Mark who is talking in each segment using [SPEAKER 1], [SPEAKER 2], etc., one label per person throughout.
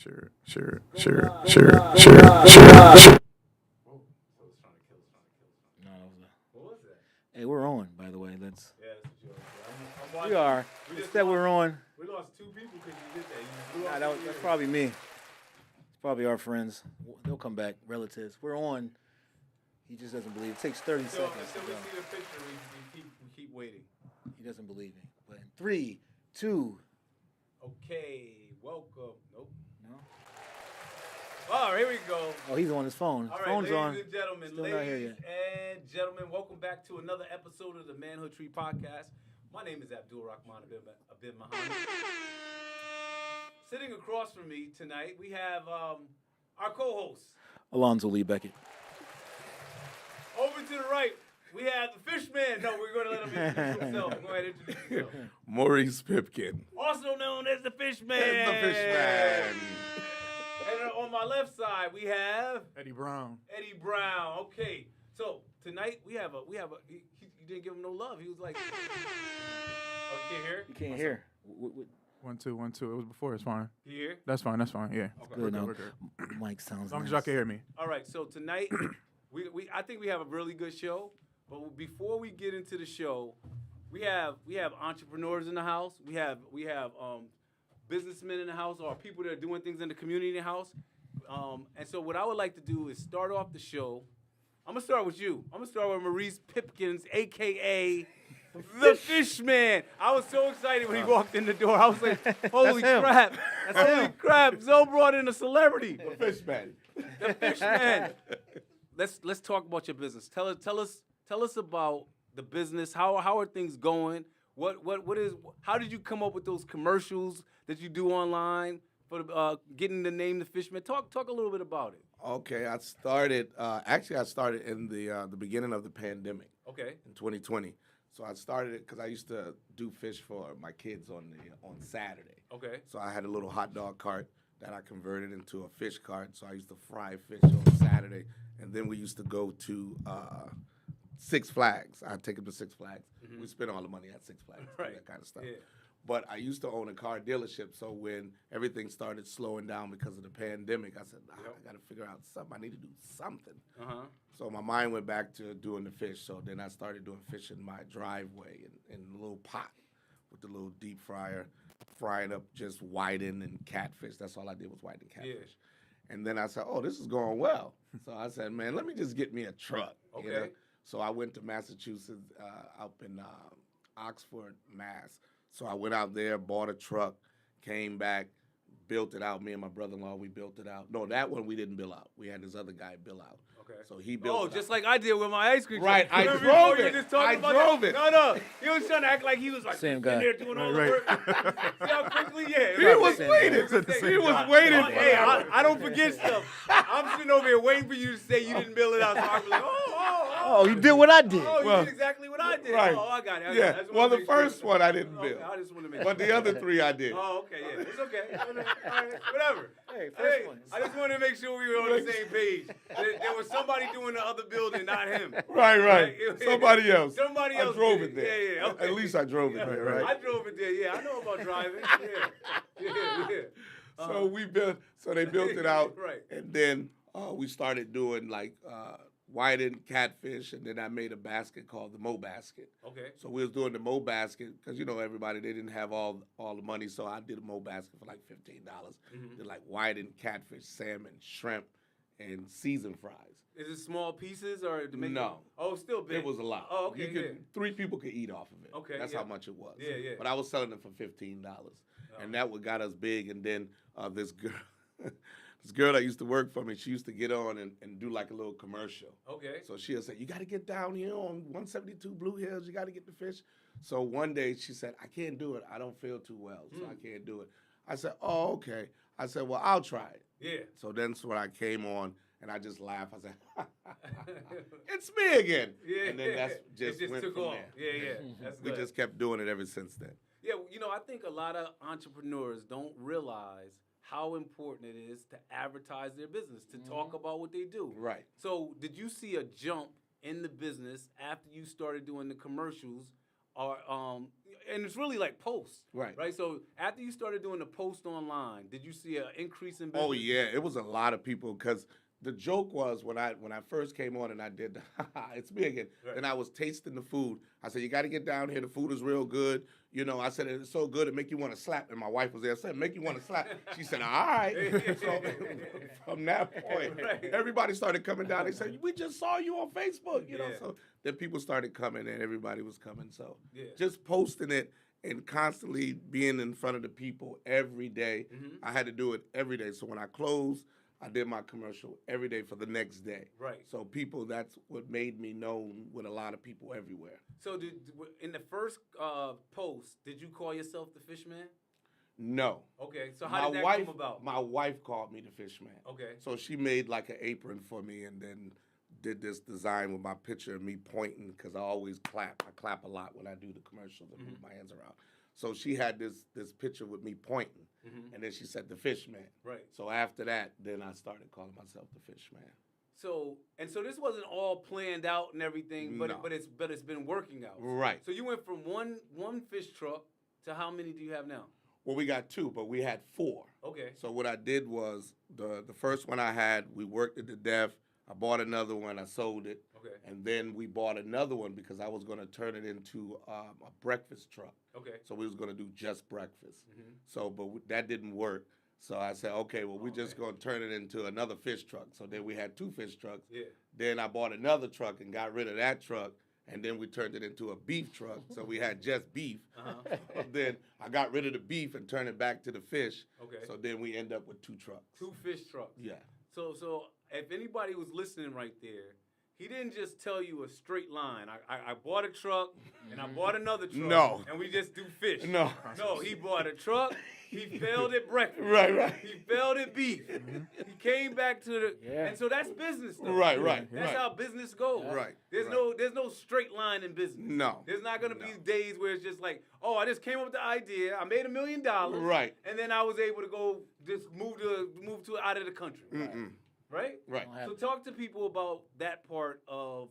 [SPEAKER 1] Sure.
[SPEAKER 2] No,
[SPEAKER 3] What was that?
[SPEAKER 2] hey, we're on, by the way. Let's.
[SPEAKER 3] Yeah, that's what I'm
[SPEAKER 2] We
[SPEAKER 3] watching.
[SPEAKER 2] are.
[SPEAKER 3] We
[SPEAKER 2] It's
[SPEAKER 3] just
[SPEAKER 2] that
[SPEAKER 3] lost-
[SPEAKER 2] we're on.
[SPEAKER 3] We lost 2 people because you did that. You blew
[SPEAKER 2] Nah,
[SPEAKER 3] off
[SPEAKER 2] that
[SPEAKER 3] the
[SPEAKER 2] was, that's
[SPEAKER 3] ears.
[SPEAKER 2] probably me. It's probably our friends. They'll come back. Relatives. We're on. He just doesn't believe. It takes 30
[SPEAKER 3] Until
[SPEAKER 2] seconds.
[SPEAKER 3] we
[SPEAKER 2] to go.
[SPEAKER 3] see the picture, we keep waiting.
[SPEAKER 2] He doesn't believe me. But in 3, 2,
[SPEAKER 3] Okay, welcome. Nope.
[SPEAKER 2] no.
[SPEAKER 3] Oh, here we go.
[SPEAKER 2] Oh, he's on his phone.
[SPEAKER 3] All
[SPEAKER 2] His
[SPEAKER 3] right,
[SPEAKER 2] phone's
[SPEAKER 3] ladies
[SPEAKER 2] on.
[SPEAKER 3] and gentlemen,
[SPEAKER 2] Still not here yet.
[SPEAKER 3] and gentlemen, welcome back to another episode of the Manhood Tree Podcast. My name is Abdul Rahman Abid Muhammad. Sitting across from me tonight, we have our co-host.
[SPEAKER 2] Alonzo Lee Beckett.
[SPEAKER 3] Over to the right, we have the Fishman. No, we're going to let him introduce himself. Go ahead and introduce yourself.
[SPEAKER 1] Maurice Pipkin.
[SPEAKER 3] Also known as the Fishman.
[SPEAKER 1] It's the Fishman.
[SPEAKER 3] And on my left side, we have
[SPEAKER 1] Eddie Brown.
[SPEAKER 3] Eddie Brown. Okay, so tonight we have a. You didn't give him no love. He was like, oh, you can't hear?
[SPEAKER 2] You can't hear.
[SPEAKER 1] 1, 2, 1, 2. It was before. It's fine.
[SPEAKER 3] You hear?
[SPEAKER 1] That's fine. Yeah.
[SPEAKER 3] Okay.
[SPEAKER 2] Good now.
[SPEAKER 1] We're good.
[SPEAKER 2] Mike sounds
[SPEAKER 1] As long
[SPEAKER 2] nice.
[SPEAKER 1] as y'all can hear me.
[SPEAKER 3] All right. So tonight, I think we have a really good show. But before we get into the show, we have entrepreneurs in the house. We have businessmen in the house, or people that are doing things in the community in the house. And so what I would like to do is start off the show. I'm gonna start with you. I'm gonna start with Maurice Pipkins, aka the Fishman. I was so excited when he walked in the door. I was like, "Holy
[SPEAKER 2] him.
[SPEAKER 3] crap! Holy crap! Zoe brought in a celebrity,
[SPEAKER 1] The Fishman.
[SPEAKER 3] the Fishman." Let's talk about your business. Tell us about the business. How are things going? What is? How did you come up with those commercials that you do online for getting the name the Fishman? Talk a little bit about it.
[SPEAKER 4] Okay, I started. Actually, I started in the beginning of the pandemic
[SPEAKER 3] Okay.
[SPEAKER 4] in 2020. So I started it because I used to do fish for my kids on Saturday.
[SPEAKER 3] Okay.
[SPEAKER 4] So I had a little hot dog cart that I converted into a fish cart. So I used to fry fish on Saturday, and then we used to go to Six Flags. I'd take them to Six Flags. We spent all the money at Six Flags,
[SPEAKER 3] Right.
[SPEAKER 4] that kind of stuff.
[SPEAKER 3] Yeah.
[SPEAKER 4] But I used to own a car dealership, so when everything started slowing down because of the pandemic, I said, I got to figure out something. I need to do something. So my mind went back to doing the fish. So then I started doing fish in my driveway in a little pot with the little deep fryer, frying up just whiting and catfish. That's all I did was whiting catfish.
[SPEAKER 3] Yeah.
[SPEAKER 4] And then I said, oh, this is going well. So I said, man, let me just get me a truck.
[SPEAKER 3] Okay.
[SPEAKER 4] You know? So I went to Massachusetts, up in Oxford, Mass. So I went out there, bought a truck, came back, built it out. Me and my brother-in-law, we built it out. No, that one we didn't build out. We had this other guy build out.
[SPEAKER 3] Okay.
[SPEAKER 4] So he built
[SPEAKER 3] Oh,
[SPEAKER 4] it
[SPEAKER 3] just
[SPEAKER 4] out.
[SPEAKER 3] like I did with my ice cream.
[SPEAKER 4] Right,
[SPEAKER 3] truck.
[SPEAKER 4] I
[SPEAKER 3] Remember
[SPEAKER 4] drove
[SPEAKER 3] before you
[SPEAKER 4] it.
[SPEAKER 3] just talked
[SPEAKER 4] I
[SPEAKER 3] about
[SPEAKER 4] drove
[SPEAKER 3] that?
[SPEAKER 4] it.
[SPEAKER 3] No. He was trying to act like he was like
[SPEAKER 2] Same
[SPEAKER 3] in
[SPEAKER 2] guy.
[SPEAKER 3] there doing all the
[SPEAKER 1] Right.
[SPEAKER 3] work. See how quickly? Yeah.
[SPEAKER 4] He
[SPEAKER 3] right.
[SPEAKER 4] was
[SPEAKER 2] Same
[SPEAKER 4] waiting.
[SPEAKER 2] guy.
[SPEAKER 4] He was waiting.
[SPEAKER 3] Hey, I don't forget stuff. I'm sitting over here waiting for you to say you didn't build it out. So I'm like,
[SPEAKER 2] Oh, you did what I did.
[SPEAKER 3] Oh, you
[SPEAKER 4] Well,
[SPEAKER 3] did exactly what I did.
[SPEAKER 4] right.
[SPEAKER 3] Oh, I got it. I got it. I
[SPEAKER 4] Yeah.
[SPEAKER 3] just
[SPEAKER 4] Well,
[SPEAKER 3] wanna
[SPEAKER 4] the
[SPEAKER 3] make sure.
[SPEAKER 4] first one I didn't
[SPEAKER 3] Okay,
[SPEAKER 4] build.
[SPEAKER 3] I just want to make
[SPEAKER 4] But
[SPEAKER 3] sure.
[SPEAKER 4] the other 3 I did.
[SPEAKER 3] Oh, okay, yeah. It's okay. All right, whatever.
[SPEAKER 2] Hey, first
[SPEAKER 3] Hey,
[SPEAKER 2] one.
[SPEAKER 3] I just wanted to make sure we were on the same page. There was somebody doing the other building, not him.
[SPEAKER 4] Right.
[SPEAKER 3] Right.
[SPEAKER 4] Somebody else.
[SPEAKER 3] Somebody else
[SPEAKER 4] I drove
[SPEAKER 3] did
[SPEAKER 4] it there.
[SPEAKER 3] Yeah, okay.
[SPEAKER 4] At least I drove it there, right?
[SPEAKER 3] I drove it there. Yeah, I know about driving. Yeah.
[SPEAKER 4] So they built it out,
[SPEAKER 3] Right.
[SPEAKER 4] and then we started doing like whited catfish, and then I made a basket called the Mo Basket.
[SPEAKER 3] Okay.
[SPEAKER 4] So we was doing the Mo Basket because everybody they didn't have all the money, so I did a Mo Basket for like $15. Did like whited catfish, salmon, shrimp, and seasoned fries.
[SPEAKER 3] Is it small pieces or to make
[SPEAKER 4] No.
[SPEAKER 3] Oh, still big.
[SPEAKER 4] It was a lot.
[SPEAKER 3] Oh, okay.
[SPEAKER 4] 3 people could eat off of it.
[SPEAKER 3] Okay,
[SPEAKER 4] That's
[SPEAKER 3] yeah.
[SPEAKER 4] how much it was.
[SPEAKER 3] Yeah.
[SPEAKER 4] But I was selling it for $15, and that what got us big. And then this girl. This girl that used to work for me, she used to get on and do like a little commercial.
[SPEAKER 3] Okay.
[SPEAKER 4] So she'll say, you got to get down here on 172 Blue Hills. You got to get the fish. So one day she said, I can't do it. I don't feel too well, so I can't do it. I said, oh, okay. I said, well, I'll try it.
[SPEAKER 3] Yeah.
[SPEAKER 4] So then when I came on, and I just laughed. I said, it's me again.
[SPEAKER 3] Yeah.
[SPEAKER 4] And then that's just,
[SPEAKER 3] it just
[SPEAKER 4] went
[SPEAKER 3] took
[SPEAKER 4] from
[SPEAKER 3] off.
[SPEAKER 4] there.
[SPEAKER 3] Yeah. That's
[SPEAKER 4] We
[SPEAKER 3] good.
[SPEAKER 4] just kept doing it ever since then.
[SPEAKER 3] Yeah, I think a lot of entrepreneurs don't realize how important it is to advertise their business, to talk about what they do.
[SPEAKER 4] Right.
[SPEAKER 3] So, did you see a jump in the business after you started doing the commercials? Or and it's really like posts.
[SPEAKER 4] Right.
[SPEAKER 3] Right. So after you started doing the post online, did you see an increase in business?
[SPEAKER 4] Oh yeah, it was a lot of people because the joke was when I first came on and I did it's me again.
[SPEAKER 3] Right.
[SPEAKER 4] And I was tasting the food. I said, you got to get down here. The food is real good. You know, I said it's so good it make you want to slap. And my wife was there. I said, make you want to slap. She said, all right. So from that point,
[SPEAKER 3] Right.
[SPEAKER 4] everybody started coming down. They said, we just saw you on Facebook. You know,
[SPEAKER 3] Yeah.
[SPEAKER 4] so then people started coming and everybody was coming. So
[SPEAKER 3] Yeah.
[SPEAKER 4] just posting it and constantly being in front of the people every day. I had to do it every day. So when I closed, I did my commercial every day for the next day.
[SPEAKER 3] Right.
[SPEAKER 4] So people, that's what made me known with a lot of people everywhere.
[SPEAKER 3] So in the first post, did you call yourself the Fish Man?
[SPEAKER 4] No.
[SPEAKER 3] Okay. So how did that come about?
[SPEAKER 4] My wife called me the Fish Man.
[SPEAKER 3] Okay.
[SPEAKER 4] So she made like an apron for me and then did this design with my picture of me pointing because I always clap. I clap a lot when I do the commercials and move my hands around. So she had this picture with me pointing, and then she said the Fish Man.
[SPEAKER 3] Right.
[SPEAKER 4] So after that, then I started calling myself the Fish Man.
[SPEAKER 3] So this wasn't all planned out and everything, but
[SPEAKER 4] No.
[SPEAKER 3] but it's been working out.
[SPEAKER 4] Right.
[SPEAKER 3] So you went from one fish truck to how many do you have now?
[SPEAKER 4] Well, we got 2, but we had 4.
[SPEAKER 3] Okay.
[SPEAKER 4] So what I did was the first one I had, we worked it to death. I bought another one, I sold it,
[SPEAKER 3] Okay.
[SPEAKER 4] and then we bought another one because I was going to turn it into a breakfast truck.
[SPEAKER 3] Okay.
[SPEAKER 4] So we was going to do just breakfast. So, but that didn't work. So I said, okay, well, we're just going to turn it into another fish truck. So then we had 2 fish trucks.
[SPEAKER 3] Yeah.
[SPEAKER 4] Then I bought another truck and got rid of that truck. And then we turned it into a beef truck. So we had just beef. Then I got rid of the beef and turned it back to the fish.
[SPEAKER 3] Okay.
[SPEAKER 4] So then we end up with 2 trucks.
[SPEAKER 3] 2 fish trucks.
[SPEAKER 4] Yeah.
[SPEAKER 3] So if anybody was listening right there, he didn't just tell you a straight line. I bought a truck and I bought another truck.
[SPEAKER 4] No.
[SPEAKER 3] And we just do fish.
[SPEAKER 4] No.
[SPEAKER 3] No, he bought a truck. He failed at breakfast.
[SPEAKER 4] Right.
[SPEAKER 3] He failed at beef. He came back to the and so that's business though.
[SPEAKER 4] Right.
[SPEAKER 3] That's how business goes.
[SPEAKER 4] Right,
[SPEAKER 3] There's no straight line in business.
[SPEAKER 4] No.
[SPEAKER 3] There's not gonna be days where it's just like, oh, I just came up with the idea, I made $1 million.
[SPEAKER 4] Right.
[SPEAKER 3] And then I was able to go just move to out of the country. Right?
[SPEAKER 4] Right.
[SPEAKER 3] So talk to people about that part of,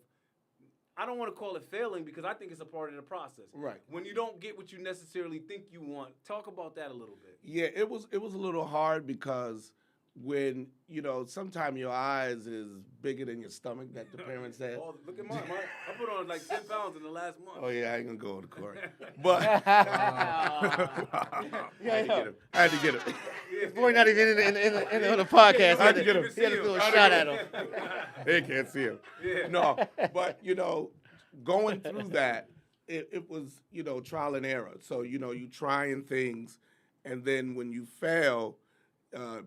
[SPEAKER 3] I don't want to call it failing because I think it's a part of the process.
[SPEAKER 4] Right.
[SPEAKER 3] When you don't get what you necessarily think you want, talk about that a little bit.
[SPEAKER 4] Yeah, it was a little hard because when, sometimes your eyes is bigger than your stomach that the parents said.
[SPEAKER 3] Oh, look at mine. I put on like 10 pounds in the last month.
[SPEAKER 4] Oh, yeah, I ain't going to go to court. But I had to get him.
[SPEAKER 2] This boy not even in the podcast.
[SPEAKER 4] I had to get him.
[SPEAKER 2] He had to do a shot at him.
[SPEAKER 4] They can't see him.
[SPEAKER 3] Yeah.
[SPEAKER 4] No, but, going through that, it was, trial and error. So, you trying things, and then when you fail,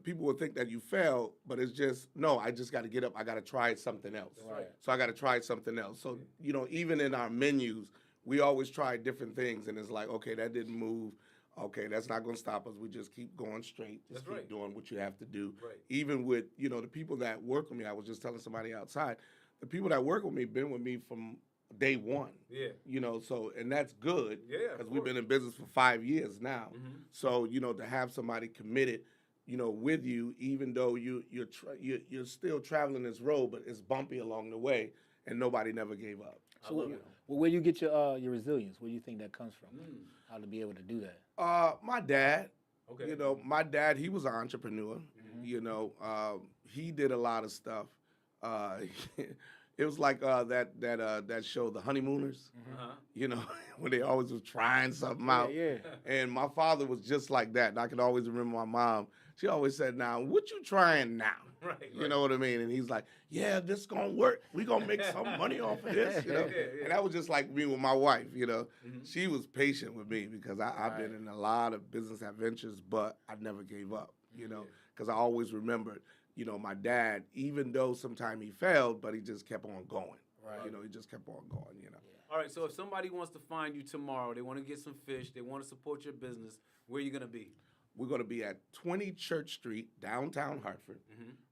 [SPEAKER 4] people will think that you failed, but it's just, no, I just got to get up. I got to try something else.
[SPEAKER 3] Right.
[SPEAKER 4] So I got to try something else. So, even in our menus, we always try different things, and it's like, okay, that didn't move. Okay, that's not going to stop us. We just keep going straight. Just keep doing what you have to do.
[SPEAKER 3] Right.
[SPEAKER 4] Even with, the people that work with me, I was just telling somebody outside, the people that work with me been with me from day one.
[SPEAKER 3] Yeah.
[SPEAKER 4] So, and that's good.
[SPEAKER 3] Yeah, of
[SPEAKER 4] because we've
[SPEAKER 3] course.
[SPEAKER 4] been in business for 5 years now. So, to have somebody committed, with you, even though you're still traveling this road, but it's bumpy along the way, and nobody never gave up.
[SPEAKER 2] So where do you get your resilience? Where do you think that comes from? How to be able to do that?
[SPEAKER 4] My dad.
[SPEAKER 3] Okay.
[SPEAKER 4] My dad, he was an entrepreneur. He did a lot of stuff. It was like that show, The Honeymooners. When they always was trying something out.
[SPEAKER 2] Yeah.
[SPEAKER 4] And my father was just like that. And I can always remember my mom. She always said, "Now, what you trying now?"
[SPEAKER 3] Right.
[SPEAKER 4] You know what I mean? And he's like, "Yeah, this gonna work. We gonna make some money off of this."
[SPEAKER 3] Yeah.
[SPEAKER 4] And that was just like me with my wife. She was patient with me because I've been in a lot of business adventures, but I never gave up. Because I always remembered, my dad. Even though sometimes he failed, but he just kept on going.
[SPEAKER 2] Right.
[SPEAKER 4] He just kept on going.
[SPEAKER 3] All right, so if somebody wants to find you tomorrow, they want to get some fish, they want to support your business, where are you going to be?
[SPEAKER 4] We're going to be at 20 Church Street, downtown Hartford,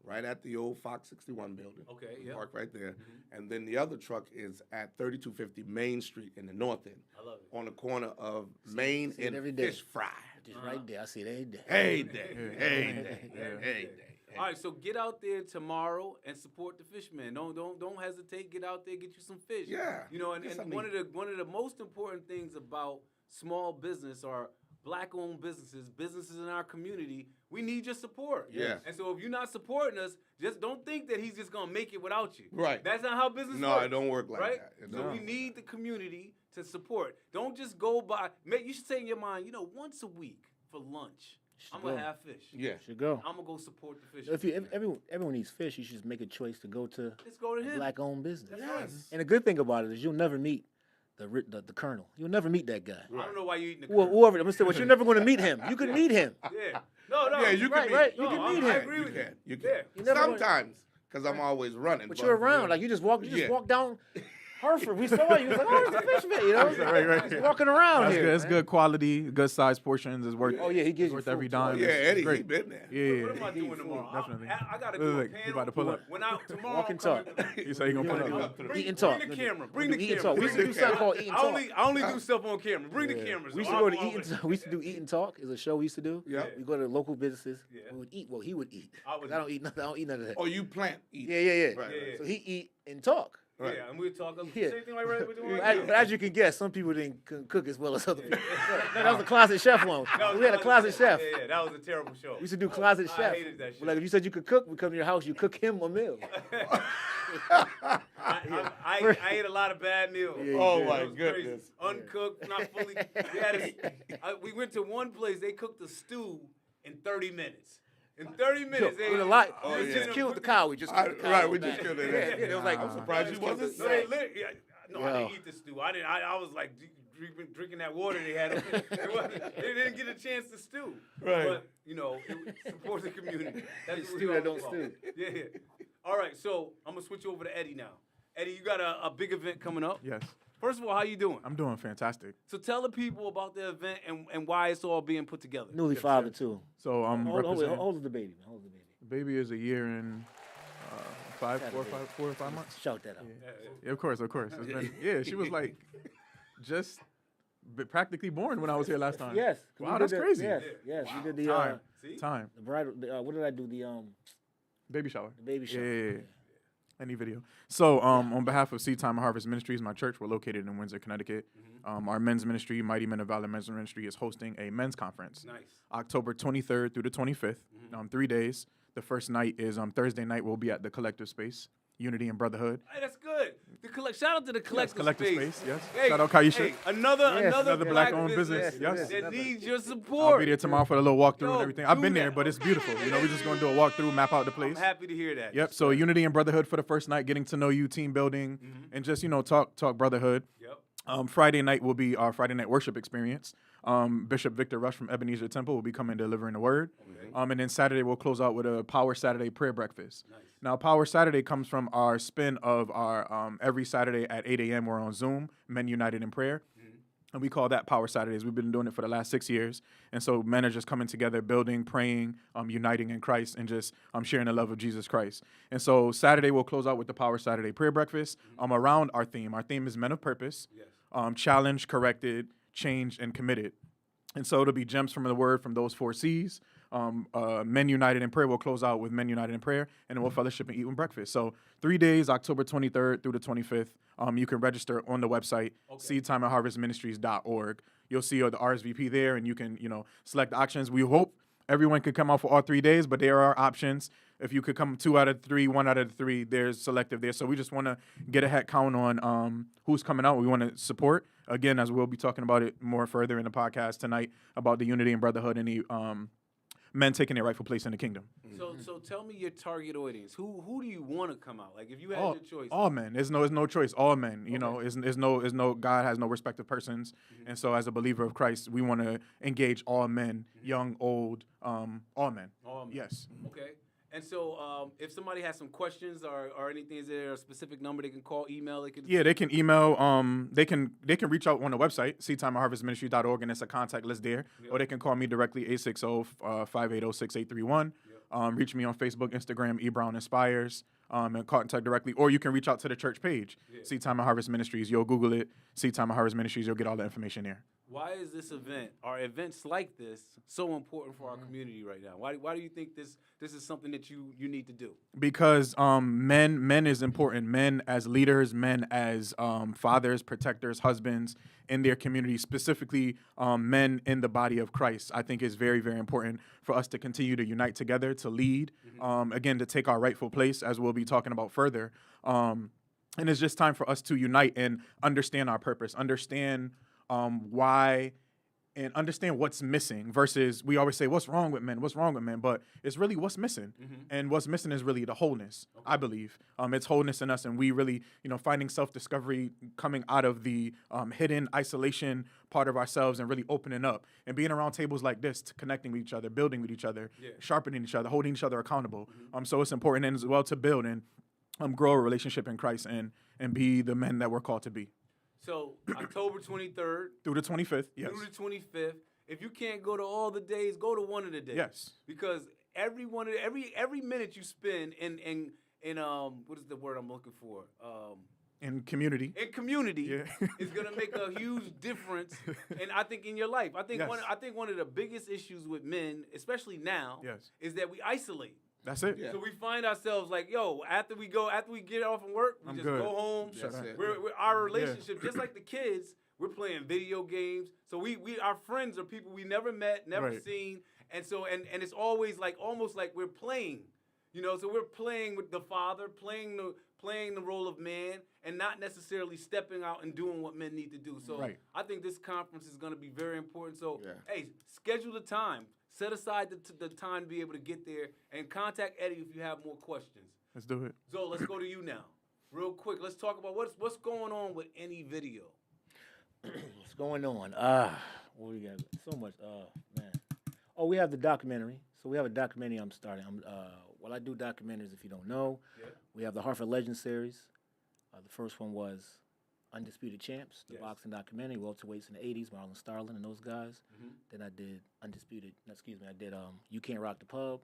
[SPEAKER 4] right at the old Fox 61 building.
[SPEAKER 3] Okay, yeah.
[SPEAKER 4] Park right there. And then the other truck is at 3250 Main Street in the north end.
[SPEAKER 3] I love it.
[SPEAKER 4] On the corner of Main
[SPEAKER 2] see it
[SPEAKER 4] and
[SPEAKER 2] every day.
[SPEAKER 4] Fish Fry.
[SPEAKER 2] Just right there. I see it every day.
[SPEAKER 4] Hey day. Hey day.
[SPEAKER 3] All right, so get out there tomorrow and support the fishermen. Don't hesitate. Get out there, get you some fish.
[SPEAKER 4] Yeah.
[SPEAKER 3] And
[SPEAKER 4] Get
[SPEAKER 3] and
[SPEAKER 4] something
[SPEAKER 3] one
[SPEAKER 4] to
[SPEAKER 3] of the most important things about small business or black-owned businesses in our community, we need your support.
[SPEAKER 4] Yes.
[SPEAKER 3] And so if you're not supporting us, just don't think that he's just gonna make it without you.
[SPEAKER 4] Right.
[SPEAKER 3] That's not how business
[SPEAKER 4] No,
[SPEAKER 3] works.
[SPEAKER 4] it don't work like
[SPEAKER 3] right?
[SPEAKER 4] that. It
[SPEAKER 3] So
[SPEAKER 4] don't.
[SPEAKER 3] we need the community to support. Don't just go by. You should say in your mind, once a week for lunch, I'm gonna have fish.
[SPEAKER 4] Yeah.
[SPEAKER 2] Should go.
[SPEAKER 3] I'm gonna go support the fish.
[SPEAKER 2] If everyone needs fish, you should just make a choice to go to
[SPEAKER 3] Let's go to
[SPEAKER 2] a
[SPEAKER 3] him.
[SPEAKER 2] black-owned business.
[SPEAKER 3] That's right.
[SPEAKER 2] And the good thing about it is you'll never meet the colonel. You'll never meet that guy.
[SPEAKER 3] I don't know why you eating the
[SPEAKER 2] Whoever, I'm gonna say, well, you're never going to meet him. You could meet him.
[SPEAKER 3] Yeah. No.
[SPEAKER 4] Yeah, you
[SPEAKER 2] Right,
[SPEAKER 4] can
[SPEAKER 2] right.
[SPEAKER 4] meet.
[SPEAKER 2] You can
[SPEAKER 3] I
[SPEAKER 2] meet
[SPEAKER 3] I
[SPEAKER 2] him.
[SPEAKER 3] agree
[SPEAKER 4] You
[SPEAKER 3] with
[SPEAKER 4] can. You
[SPEAKER 3] Yeah.
[SPEAKER 4] can.
[SPEAKER 2] You never gonna-
[SPEAKER 4] Sometimes, because I'm always running.
[SPEAKER 2] But you're around, like you just walk down Hereford. We saw you. It's like, oh, it's a fish man,
[SPEAKER 1] Right.
[SPEAKER 2] Just walking around
[SPEAKER 1] That's
[SPEAKER 2] here.
[SPEAKER 1] good. It's
[SPEAKER 2] man.
[SPEAKER 1] good quality, good size portions. It's worth.
[SPEAKER 2] Oh yeah, he gives
[SPEAKER 1] it's
[SPEAKER 2] you
[SPEAKER 1] worth
[SPEAKER 2] food,
[SPEAKER 1] every
[SPEAKER 2] too.
[SPEAKER 1] dime.
[SPEAKER 4] Yeah,
[SPEAKER 1] It's
[SPEAKER 4] Eddie, he
[SPEAKER 1] great.
[SPEAKER 4] been there.
[SPEAKER 1] Yeah.
[SPEAKER 3] What am I doing tomorrow?
[SPEAKER 1] Definitely.
[SPEAKER 3] I gotta
[SPEAKER 1] Look,
[SPEAKER 3] do a
[SPEAKER 1] look,
[SPEAKER 3] panel.
[SPEAKER 1] you about to pull up.
[SPEAKER 3] When tomorrow,
[SPEAKER 2] Walk and talk.
[SPEAKER 1] He said he gonna put it up.
[SPEAKER 2] Eat and talk.
[SPEAKER 3] Bring the camera.
[SPEAKER 2] We'll
[SPEAKER 3] Bring
[SPEAKER 2] do
[SPEAKER 3] the
[SPEAKER 2] eat and
[SPEAKER 3] camera.
[SPEAKER 2] talk. We used to do something called Eat and Talk.
[SPEAKER 3] I only do stuff on camera. Bring the camera.
[SPEAKER 2] We used
[SPEAKER 3] so
[SPEAKER 2] to go
[SPEAKER 3] I'm
[SPEAKER 2] to Eat and
[SPEAKER 3] always-
[SPEAKER 2] Talk. We used to do Eat and Talk. It's a show we used to do.
[SPEAKER 3] Yeah.
[SPEAKER 2] We go to local businesses.
[SPEAKER 3] Yeah.
[SPEAKER 2] We would eat. Well, he would eat.
[SPEAKER 3] I would
[SPEAKER 2] 'Cause I don't eat nothing. I don't eat none of that.
[SPEAKER 4] Oh, you plant. Eat.
[SPEAKER 2] Yeah.
[SPEAKER 4] Right,
[SPEAKER 3] Yeah.
[SPEAKER 4] right.
[SPEAKER 2] So he eat and talk.
[SPEAKER 4] Right.
[SPEAKER 3] Yeah, and we were talking.
[SPEAKER 2] Yeah.
[SPEAKER 3] Same thing like we're doing
[SPEAKER 2] But
[SPEAKER 3] right
[SPEAKER 2] as,
[SPEAKER 3] now.
[SPEAKER 2] but as you can guess, some people couldn't cook as well as other people. No, that was a closet chef one.
[SPEAKER 3] That was
[SPEAKER 2] We had a closet chef.
[SPEAKER 3] Yeah, that was a terrible show.
[SPEAKER 2] We used to do closet
[SPEAKER 3] I
[SPEAKER 2] chef.
[SPEAKER 3] hated that shit.
[SPEAKER 2] Like if you said you could cook, we come to your house, you cook him a meal.
[SPEAKER 3] I ate a lot of bad meals.
[SPEAKER 2] Yeah, you
[SPEAKER 4] Oh,
[SPEAKER 2] did.
[SPEAKER 4] my
[SPEAKER 3] It was crazy.
[SPEAKER 4] goodness.
[SPEAKER 3] Uncooked, not fully. We went to one place. They cooked the stew in 30 minutes. In 30 minutes, they
[SPEAKER 2] With a lot.
[SPEAKER 4] Oh,
[SPEAKER 2] we
[SPEAKER 4] yeah.
[SPEAKER 2] just killed the cow. We just killed the cow.
[SPEAKER 4] Right, we
[SPEAKER 2] back.
[SPEAKER 4] just killed it.
[SPEAKER 2] Yeah, it was like,
[SPEAKER 4] I'm surprised you wasn't
[SPEAKER 3] No, they
[SPEAKER 4] sick.
[SPEAKER 3] I didn't eat the stew. I didn't. I was like drinking that water they had. They didn't get a chance to stew.
[SPEAKER 4] Right.
[SPEAKER 3] But support the community. That's what
[SPEAKER 2] Stew
[SPEAKER 3] we
[SPEAKER 2] that
[SPEAKER 3] all
[SPEAKER 2] don't
[SPEAKER 3] about.
[SPEAKER 2] stew.
[SPEAKER 3] Yeah. All right. So I'm gonna switch over to Eddie now. Eddie, you got a big event coming up.
[SPEAKER 1] Yes,
[SPEAKER 3] First of all, how you doing?
[SPEAKER 1] I'm doing fantastic.
[SPEAKER 3] So tell the people about the event and why it's all being put together.
[SPEAKER 2] Newly fathered too.
[SPEAKER 1] So I'm
[SPEAKER 2] Hold
[SPEAKER 1] representing.
[SPEAKER 2] on the baby. Man. Hold the baby.
[SPEAKER 1] The baby is a year and 4 or 5 months.
[SPEAKER 2] Shout that out.
[SPEAKER 1] Yeah, of course. It's been, she was like just practically born when I was here last time.
[SPEAKER 2] Yes. 'cause
[SPEAKER 1] Wow,
[SPEAKER 2] we did
[SPEAKER 1] that's
[SPEAKER 2] the-
[SPEAKER 1] crazy.
[SPEAKER 2] Yes. We did the
[SPEAKER 1] Time.
[SPEAKER 3] See?
[SPEAKER 1] Time.
[SPEAKER 2] the bridal. What did I do?
[SPEAKER 1] Baby shower.
[SPEAKER 2] The baby shower.
[SPEAKER 1] Yeah. Any video. So, on behalf of Seed Time and Harvest Ministries, my church, we're located in Windsor, Connecticut. Our men's ministry, Mighty Men of Valor Men's Ministry, is hosting a men's conference.
[SPEAKER 3] Nice.
[SPEAKER 1] October 23rd through the 25th, 3 days. The first night is Thursday night. We'll be at the Collective Space, Unity and Brotherhood.
[SPEAKER 3] Hey, that's good. Shout out to the collective,
[SPEAKER 1] Collective
[SPEAKER 3] space.
[SPEAKER 1] Space, yes.
[SPEAKER 3] Hey,
[SPEAKER 1] Shout out Kaisha.
[SPEAKER 3] Hey, another
[SPEAKER 1] Another
[SPEAKER 3] black
[SPEAKER 1] black-owned business,
[SPEAKER 3] business
[SPEAKER 1] yes.
[SPEAKER 3] that needs your support.
[SPEAKER 1] I'll be there tomorrow for a little walkthrough
[SPEAKER 3] Yo,
[SPEAKER 1] and everything. I've
[SPEAKER 3] do
[SPEAKER 1] been
[SPEAKER 3] that.
[SPEAKER 1] there, but it's beautiful. We're just going to do a walkthrough, map out the place.
[SPEAKER 3] I'm happy to hear that.
[SPEAKER 1] Yep. So Unity and Brotherhood for the first night, getting to know you, team building, and just talk brotherhood.
[SPEAKER 3] Yep.
[SPEAKER 1] Friday night will be our Friday night worship experience. Bishop Victor Rush from Ebenezer Temple will be coming delivering the word.
[SPEAKER 3] Okay.
[SPEAKER 1] And then Saturday we'll close out with a Power Saturday prayer breakfast.
[SPEAKER 3] Nice.
[SPEAKER 1] Now Power Saturday comes from our spin of our every Saturday at 8 a.m. we're on Zoom, Men United in Prayer. And we call that Power Saturdays. We've been doing it for the last 6 years. And so men are just coming together, building, praying, uniting in Christ, and just sharing the love of Jesus Christ. And so Saturday we'll close out with the Power Saturday prayer breakfast around our theme. Our theme is Men of Purpose,
[SPEAKER 3] Yes.
[SPEAKER 1] challenged, corrected, changed, and committed. And so it'll be gems from the word from those 4 C's. Men United in Prayer will close out with Men United in Prayer, and then we'll fellowship and eat with breakfast. So 3 days, October 23rd through the 25th. You can register on the website, seedtimeandharvestministries.org. You'll see the RSVP there, and you can, select the options. We hope everyone could come out for all 3 days, but there are options. If you could come 2 out of 3, 1 out of 3, there's selective there. So we just want to get a head count on who's coming out. We want to support. Again, as we'll be talking about it more further in the podcast tonight, about the unity and brotherhood and the men taking their rightful place in the kingdom.
[SPEAKER 3] So tell me your target audience. Who do you want to come out? Like if you had
[SPEAKER 1] All,
[SPEAKER 3] your choice.
[SPEAKER 1] all men. There's no choice. All men. You know, is no God has no respect of persons. And so as a believer of Christ, we want to engage all men, young, old, all men.
[SPEAKER 3] All men.
[SPEAKER 1] Yes.
[SPEAKER 3] Okay. And so if somebody has some questions or anything, is there a specific number they can call, email? They can.
[SPEAKER 1] Yeah, they can email. They can reach out on the website, seedtimeandharvestministry.org, and it's a contact list there.
[SPEAKER 3] Yep.
[SPEAKER 1] Or they can call me directly, 860-580-6831.
[SPEAKER 3] Yep.
[SPEAKER 1] Reach me on Facebook, Instagram, eBrown Inspires. and contact directly, or you can reach out to the church page, Seed Time and Harvest Ministries. You'll Google it, Seed Time and Harvest Ministries. You'll get all the information there.
[SPEAKER 3] Why is this event, or events like this, so important for our community right now? Why do you think this is something that you need to do?
[SPEAKER 1] Because men is important. Men as leaders, men as fathers, protectors, husbands in their community, specifically men in the body of Christ. I think is very, very important for us to continue to unite together, to lead, again, to take our rightful place, as we'll be talking about further. And it's just time for us to unite and understand our purpose, understand why, and understand what's missing versus we always say, what's wrong with men? What's wrong with men? But it's really what's missing. And what's missing is really the wholeness, I believe. It's wholeness in us. And we really, finding self-discovery, coming out of the hidden isolation part of ourselves and really opening up and being around tables like this, to connecting with each other, building with each other, sharpening each other, holding each other accountable. So it's important and as well to build and grow a relationship in Christ and be the men that we're called to be.
[SPEAKER 3] So October 23rd
[SPEAKER 1] Through the 25th, yes.
[SPEAKER 3] through the 25th. If you can't go to all the days, go to one of the days.
[SPEAKER 1] Yes.
[SPEAKER 3] Because every minute you spend in what is the word I'm looking for?
[SPEAKER 1] In community.
[SPEAKER 3] In community
[SPEAKER 1] Yeah.
[SPEAKER 3] is gonna make a huge difference, and I think in your life. I think
[SPEAKER 1] Yes.
[SPEAKER 3] one of the biggest issues with men, especially now,
[SPEAKER 1] Yes.
[SPEAKER 3] is that we isolate.
[SPEAKER 1] That's it.
[SPEAKER 4] Yeah.
[SPEAKER 3] So we find ourselves like, yo, after we get off from work, we
[SPEAKER 1] I'm
[SPEAKER 3] just
[SPEAKER 1] good.
[SPEAKER 3] go home.
[SPEAKER 4] That's it.
[SPEAKER 3] Our relationship, just like the kids, we're playing video games. So our friends are people we never met, never
[SPEAKER 1] Right.
[SPEAKER 3] seen, and so and it's always like almost like we're playing, So we're playing with the father, playing the role of man, and not necessarily stepping out and doing what men need to do. So
[SPEAKER 1] Right.
[SPEAKER 3] I think this conference is going to be very important. So
[SPEAKER 4] Yeah.
[SPEAKER 3] hey, schedule the time. Set aside the time to be able to get there, and contact Eddie if you have more questions.
[SPEAKER 1] Let's do it.
[SPEAKER 3] Zoe, let's go to you now. Real quick, let's talk about what's going on with any video.
[SPEAKER 2] What's going on? What we got? So much. Man. Oh, we have the documentary. So we have a documentary I'm starting. I do documentaries, if you don't know.
[SPEAKER 3] Yeah.
[SPEAKER 2] We have the Hartford Legends series. The first one was Undisputed Champs, the
[SPEAKER 3] Yes.
[SPEAKER 2] boxing documentary, welterweights in the 80s, Marlon Starlin and those guys.
[SPEAKER 3] Mm-hmm.
[SPEAKER 2] Then I did I did You Can't Rock the Pub,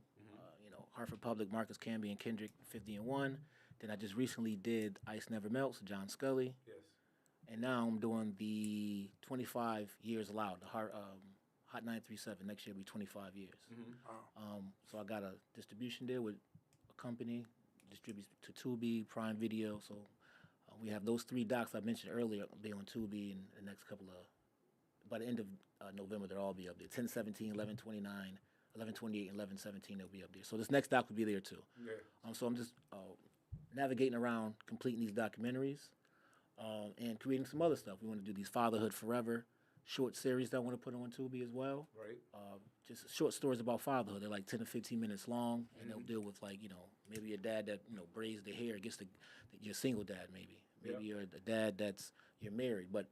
[SPEAKER 2] Hartford Public, Marcus Camby and Kendrick, 50-1. Then I just recently did Ice Never Melts, John Scully.
[SPEAKER 3] Yes.
[SPEAKER 2] And now I'm doing the 25 Years Loud, the Hot 937. Next year will be 25 years.
[SPEAKER 3] Mm-hmm.
[SPEAKER 2] So I got a distribution deal with a company, distributes to Tubi, Prime Video. So we have those 3 docs I mentioned earlier be on Tubi in the next couple of, by the end of November, they'll all be up there. 10/17, 11/29, 11/28, and 11/17, they'll be up there. So this next doc will be there too.
[SPEAKER 3] Yeah.
[SPEAKER 2] So I'm just navigating around, completing these documentaries, and creating some other stuff. We want to do these Fatherhood Forever short series that I want to put on Tubi as well.
[SPEAKER 3] Right.
[SPEAKER 2] Just short stories about fatherhood. They're like 10 to 15 minutes long, and they'll deal with maybe a dad that braids their hair gets you're a single dad maybe. Maybe you're a dad that's you're married. But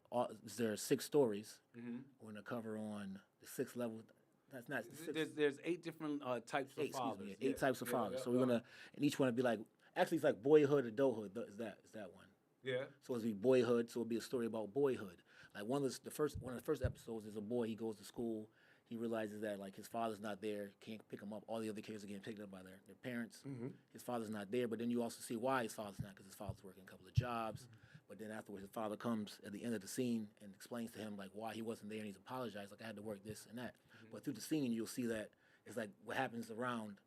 [SPEAKER 2] there are 6 stories.
[SPEAKER 3] Mm-hmm.
[SPEAKER 2] We're gonna cover on the 6th level. That's not the 6th.
[SPEAKER 3] There's 8 different types of
[SPEAKER 2] 8,
[SPEAKER 3] fathers.
[SPEAKER 2] excuse me, 8 types of fathers. So we're gonna, and each one will be like, actually it's like boyhood, adulthood. Is that one?
[SPEAKER 3] Yeah.
[SPEAKER 2] So it'll be boyhood. So it'll be a story about boyhood. Like one of the first episodes is a boy. He goes to school. He realizes that like his father's not there, can't pick him up. All the other kids are getting picked up by their parents.
[SPEAKER 4] Mm-hmm.
[SPEAKER 2] His father's not there, but then you also see why his father's not, because his father's working a couple of jobs. But then afterwards, his father comes at the end of the scene and explains to him like why he wasn't there, and he's apologized, like I had to work this and that. But through the scene, you'll see that it's like what happens around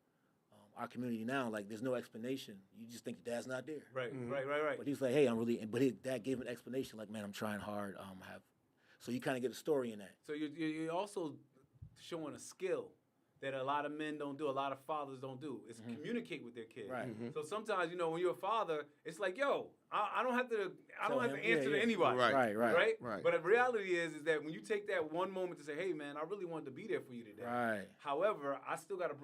[SPEAKER 2] our community now. Like there's no explanation. You just think your dad's not there.
[SPEAKER 3] Right.
[SPEAKER 4] Mm-hmm.
[SPEAKER 3] Right.
[SPEAKER 2] But he's like, hey, I'm really. But his dad gave him an explanation, like, man, I'm trying hard. So you kind of get a story in that.
[SPEAKER 3] So you're also showing a skill that a lot of men don't do, a lot of fathers don't do. Is communicate with their kids.
[SPEAKER 2] Right.
[SPEAKER 4] Mm-hmm.
[SPEAKER 3] So sometimes, when you're a father, it's like, yo, I don't have to
[SPEAKER 2] Tell him,
[SPEAKER 3] answer to
[SPEAKER 2] yeah.
[SPEAKER 3] anybody.
[SPEAKER 4] Right.
[SPEAKER 2] Right.
[SPEAKER 4] Right.
[SPEAKER 3] But the reality is that when you take that one moment to say, hey man, I really wanted to be there for you today.
[SPEAKER 2] Right.
[SPEAKER 3] However, I still got to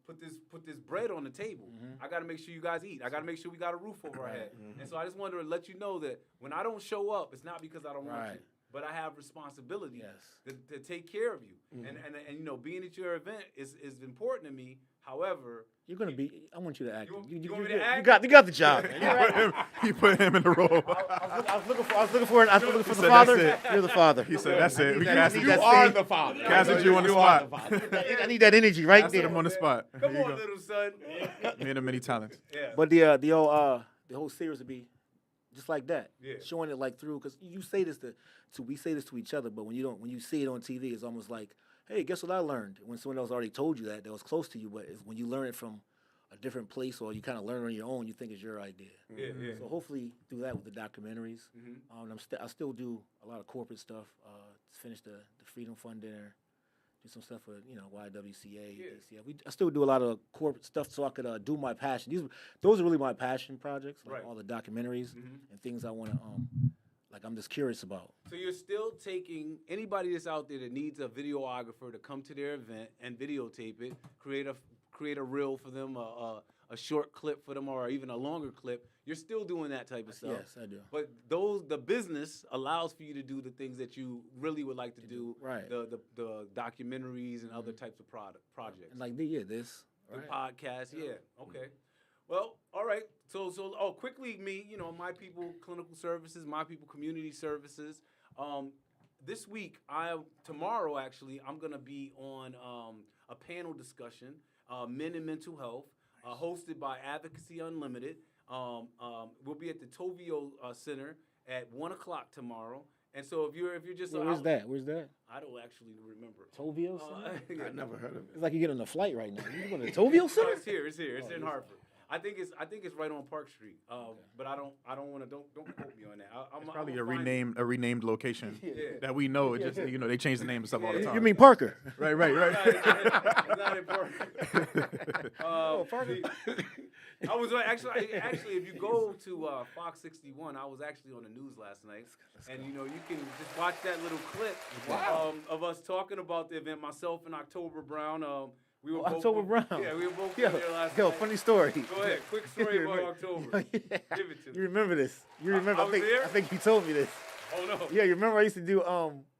[SPEAKER 3] put this bread on the table. I got to make sure you guys eat. I got to make sure we got a roof over our head. And so I just wanted to let you know that when I don't show up, it's not because I don't want
[SPEAKER 2] Right.
[SPEAKER 3] you, but I have responsibility
[SPEAKER 2] Yes.
[SPEAKER 3] to take care of you. And being at your event is important to me However,
[SPEAKER 2] You're gonna be. I want you to act.
[SPEAKER 3] You want me to act?
[SPEAKER 2] You got the job. Man. You're right.
[SPEAKER 1] He put him in the role.
[SPEAKER 2] I was looking for the
[SPEAKER 1] said,
[SPEAKER 2] father.
[SPEAKER 1] "That's it."
[SPEAKER 2] You're the father.
[SPEAKER 1] He said, "That's it. We
[SPEAKER 2] I
[SPEAKER 1] casted
[SPEAKER 2] need
[SPEAKER 1] you.
[SPEAKER 2] that
[SPEAKER 4] are
[SPEAKER 2] same-
[SPEAKER 4] the father.
[SPEAKER 1] Casted you on the spot.
[SPEAKER 2] I need that energy right
[SPEAKER 1] Casted
[SPEAKER 2] there.
[SPEAKER 1] him on the spot.
[SPEAKER 3] come
[SPEAKER 1] There you
[SPEAKER 3] on,
[SPEAKER 1] go.
[SPEAKER 3] little son.
[SPEAKER 1] Made him many talents.
[SPEAKER 3] Yeah.
[SPEAKER 2] But the whole series would be just like that.
[SPEAKER 3] Yeah.
[SPEAKER 2] Showing it like through, because you say this to we say this to each other, but when you see it on TV, it's almost like, hey, guess what I learned? When someone else already told you that was close to you, but it's when you learn it from a different place or you kind of learn on your own, you think it's your idea.
[SPEAKER 3] Yeah, yeah.
[SPEAKER 2] So hopefully do that with the documentaries. I still do a lot of corporate stuff. Finish the Freedom Fund dinner. Do some stuff with YWCA, DCF. I still do a lot of corporate stuff so I could do my passion. Those are really my passion projects, like
[SPEAKER 3] Right.
[SPEAKER 2] all the documentaries and things I want to like I'm just curious about.
[SPEAKER 3] So you're still taking anybody that's out there that needs a videographer to come to their event and videotape it, create a reel for them, a short clip for them, or even a longer clip. You're still doing that type of stuff.
[SPEAKER 2] Yes, I do.
[SPEAKER 3] But the business allows for you to do the things that you really would like to do.
[SPEAKER 2] Right.
[SPEAKER 3] The documentaries and other types of projects.
[SPEAKER 2] And like this.
[SPEAKER 3] The
[SPEAKER 2] Right.
[SPEAKER 3] podcast, yeah. Okay. Well, all right. So quickly, my people clinical services, my people community services. This week, tomorrow actually, I'm gonna be on a panel discussion, men and mental health, hosted by Advocacy Unlimited. We'll be at the Tovio Center at 1:00 tomorrow. And so if you're just
[SPEAKER 2] Where's that? Where's that?
[SPEAKER 3] I don't actually remember.
[SPEAKER 2] Tovio Center?
[SPEAKER 4] I never heard of it.
[SPEAKER 2] It's like you get on a flight right now. You going to Tovio Center?
[SPEAKER 3] It's here. It's in Hartford. I think it's right on Park Street. But I don't want to don't quote me on that. I'm
[SPEAKER 1] Probably
[SPEAKER 3] I'm
[SPEAKER 1] a renamed location that we know. It just they change the name and stuff all the time.
[SPEAKER 2] You mean Parker?
[SPEAKER 1] right.
[SPEAKER 3] It's not important.
[SPEAKER 2] Parker.
[SPEAKER 3] I was actually if you go to Fox 61, I was actually on the news last night, and you can just watch that little clip of us talking about the event. Myself and October Brown. We were both
[SPEAKER 2] October Brown.
[SPEAKER 3] Yeah, we were both
[SPEAKER 2] Yo,
[SPEAKER 3] there last
[SPEAKER 2] yo,
[SPEAKER 3] night.
[SPEAKER 2] funny story.
[SPEAKER 3] Go ahead, quick story about October. Give it to me.
[SPEAKER 2] You remember this? You remember?
[SPEAKER 3] I was there?
[SPEAKER 2] I think you told me this.
[SPEAKER 3] Oh no.
[SPEAKER 2] Yeah, you remember I used to do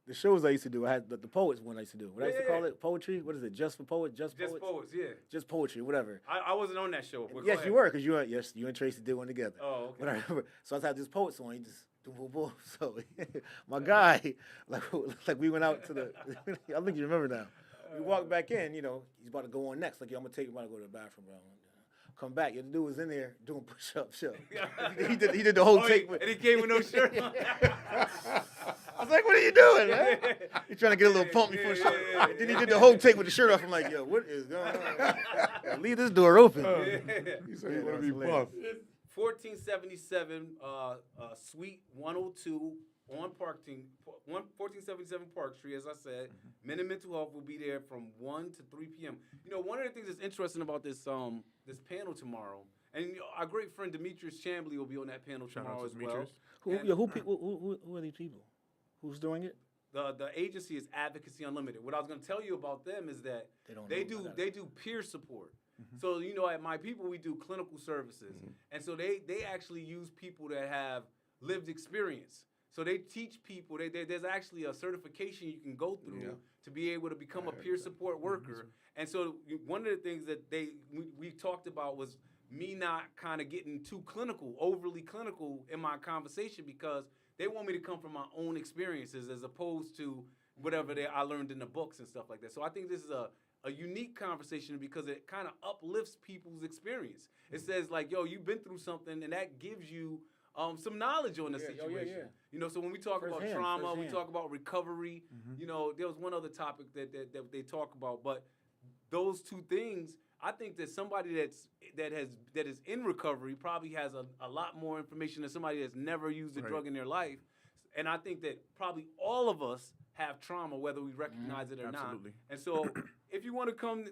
[SPEAKER 2] the shows I used to do. I had the poets one I used to do. What I used to
[SPEAKER 3] Yeah,
[SPEAKER 2] call
[SPEAKER 3] yeah.
[SPEAKER 2] it? Poetry? What is it? Just for poets? Just
[SPEAKER 3] Just
[SPEAKER 2] poets?
[SPEAKER 3] poets, yeah.
[SPEAKER 2] Just poetry, whatever.
[SPEAKER 3] I wasn't on that show. But go
[SPEAKER 2] Yes,
[SPEAKER 3] ahead.
[SPEAKER 2] you were, because you and Tracy did one together.
[SPEAKER 3] Oh, okay.
[SPEAKER 2] But I remember, so I had this poets on. He just boom, boom, boom. So my guy, like we went out to the. I think you remember now. We walked back in. He's about to go on next. Like, yo, I'm gonna take him. I'm about to go to the bathroom, bro. Come back. The dude was in there doing push-ups. Yo. He did the whole take.
[SPEAKER 3] And he came with no shirt on.
[SPEAKER 2] I was like, what are you doing, man? He's trying to get a little pump before show. And then he did the whole take with the shirt off. I'm like, yo, what is going on? Leave this door open.
[SPEAKER 4] He said he want to be buff.
[SPEAKER 3] 1477 Suite 102 on 1477 Park Street, as I said. Men and Mental Health will be there from 1 to 3 p.m. One of the things that's interesting about this this panel tomorrow, and our great friend Demetrius Chambly will be on that panel
[SPEAKER 1] Shout out
[SPEAKER 3] tomorrow
[SPEAKER 1] to
[SPEAKER 3] as
[SPEAKER 1] Demetrius.
[SPEAKER 2] Who are these people? Who's doing it?
[SPEAKER 3] well. The agency is Advocacy Unlimited. What I was going to tell you about them is that they do peer support. So at My People we do clinical services, and so they actually use people that have lived experience. So they teach people. There's actually a certification you can go through to be able to become a peer support worker. And so one of the things that we talked about was me not kind of getting too clinical, overly clinical in my conversation, because they want me to come from my own experiences as opposed to whatever I learned in the books and stuff like that. So I think this is a unique conversation because it kind of uplifts people's experience. It says like, yo, you've been through something, and that gives you some knowledge on the situation. So when we talk about trauma, we talk about recovery. There was one other topic that they talk about, but those two things, I think that somebody that is in recovery probably has a lot more information than somebody that's never used a drug in their life. And I think that probably all of us have trauma, whether we recognize it or
[SPEAKER 1] Absolutely.
[SPEAKER 3] not. And so if you want to come,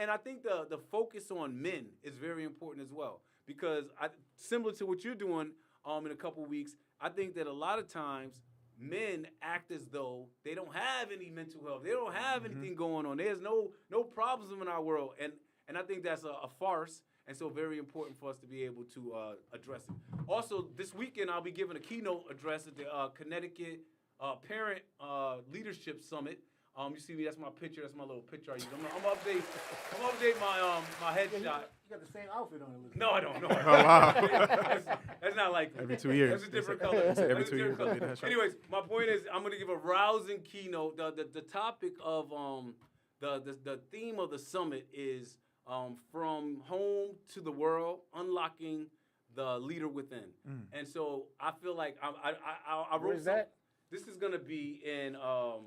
[SPEAKER 3] and I think the focus on men is very important as well, because similar to what you're doing in a couple weeks, I think that a lot of times men act as though they don't have any mental health. They don't have anything going on. There's no problems in our world. And I think that's a farce, and so very important for us to be able to address it. Also, this weekend I'll be giving a keynote address at the Connecticut Parent Leadership Summit. You see me? That's my picture. That's my little picture I use. I'm gonna update my headshot.
[SPEAKER 2] You got the same outfit on it.
[SPEAKER 3] No, I don't. No.
[SPEAKER 1] Oh, wow.
[SPEAKER 3] That's not like
[SPEAKER 1] Every 2 years.
[SPEAKER 3] That's a different color.
[SPEAKER 1] Every
[SPEAKER 3] That's a
[SPEAKER 1] 2 years.
[SPEAKER 3] different
[SPEAKER 1] I'll
[SPEAKER 3] color.
[SPEAKER 1] do that.
[SPEAKER 3] Anyways, my point is, I'm gonna give a rousing keynote. The topic of the theme of the summit is from home to the world, unlocking the leader within. And so I feel like I wrote.
[SPEAKER 2] Where's that?
[SPEAKER 3] This is gonna be in at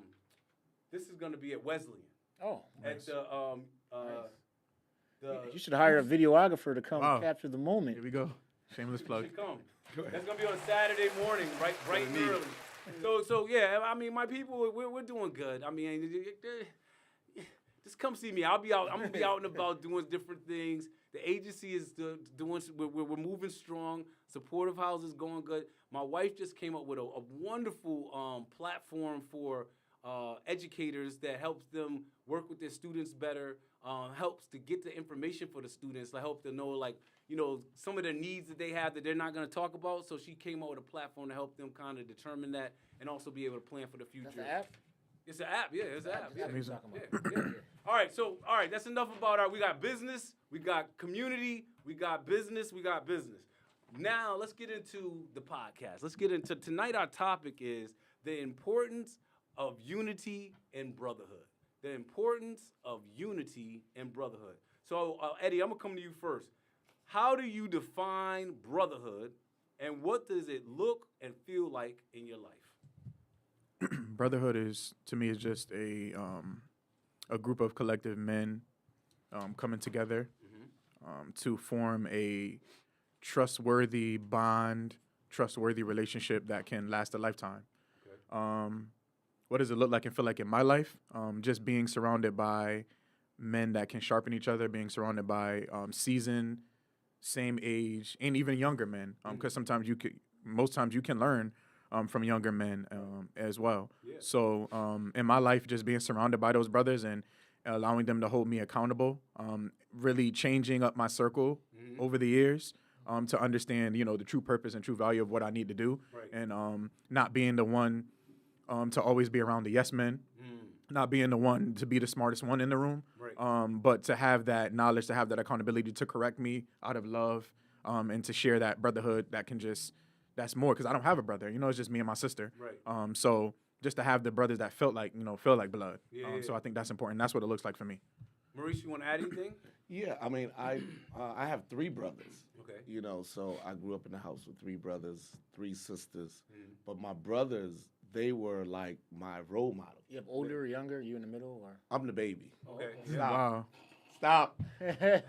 [SPEAKER 3] Wesleyan.
[SPEAKER 2] Oh,
[SPEAKER 3] At
[SPEAKER 2] you should hire a videographer to come
[SPEAKER 1] Wow.
[SPEAKER 2] capture the moment.
[SPEAKER 1] Here we go. Shameless plug.
[SPEAKER 3] should come. That's gonna be on Saturday morning, bright and early. So yeah, I mean, my people, we're doing good. I mean, just come see me. I'm gonna be out and about doing different things. The agency is doing. We're moving strong. Supportive House is going good. My wife just came up with a wonderful platform for educators that helps them work with their students better. Helps to get the information for the students. Like help to know, like, you know, some of the needs that they have that they're not going to talk about. So she came up with a platform to help them kind of determine that and also be able to plan for the future.
[SPEAKER 2] That's the app?
[SPEAKER 3] It's an app, yeah. It's an app. Yeah.
[SPEAKER 2] Amazing.
[SPEAKER 3] Yeah. All right, that's enough about we got business, we got community, we got business, we got business. Now let's get into the podcast. Let's get into tonight. Our topic is the importance of unity and brotherhood. The importance of unity and brotherhood. So, Eddie, I'm gonna come to you first. How do you define brotherhood, and what does it look and feel like in your life?
[SPEAKER 1] Brotherhood is, to me, is just a group of collective men coming together to form a trustworthy bond, trustworthy relationship that can last a lifetime. Okay. What does it look like and feel like in my life? Just being surrounded by men that can sharpen each other, being surrounded by seasoned, same age, and even younger men. Because sometimes most times you can learn from younger men as well. Yeah. So in my life, just being surrounded by those brothers and allowing them to hold me accountable, really changing up my circle over the years to understand, you know, the true purpose and true value of what I need to do, and not being the one to always be around the yes men, not being the one to be the smartest one in the room, but to have that knowledge, to have that accountability to correct me out of love, and to share that brotherhood that can just, that's more, because I don't have a brother, you know, it's just me and my sister. So just to have the brothers that feel like blood. So I think that's important. That's what it looks like for me.
[SPEAKER 3] Maurice, you want to add anything?
[SPEAKER 4] Yeah, I mean, I have 3 brothers.
[SPEAKER 3] Okay.
[SPEAKER 4] You know, so I grew up in a house with 3 brothers, 3 sisters. But my brothers, they were like my role model.
[SPEAKER 2] You have older or younger? You in the middle or?
[SPEAKER 4] I'm the baby.
[SPEAKER 3] Okay.
[SPEAKER 4] Stop.
[SPEAKER 1] Wow.
[SPEAKER 4] Stop. I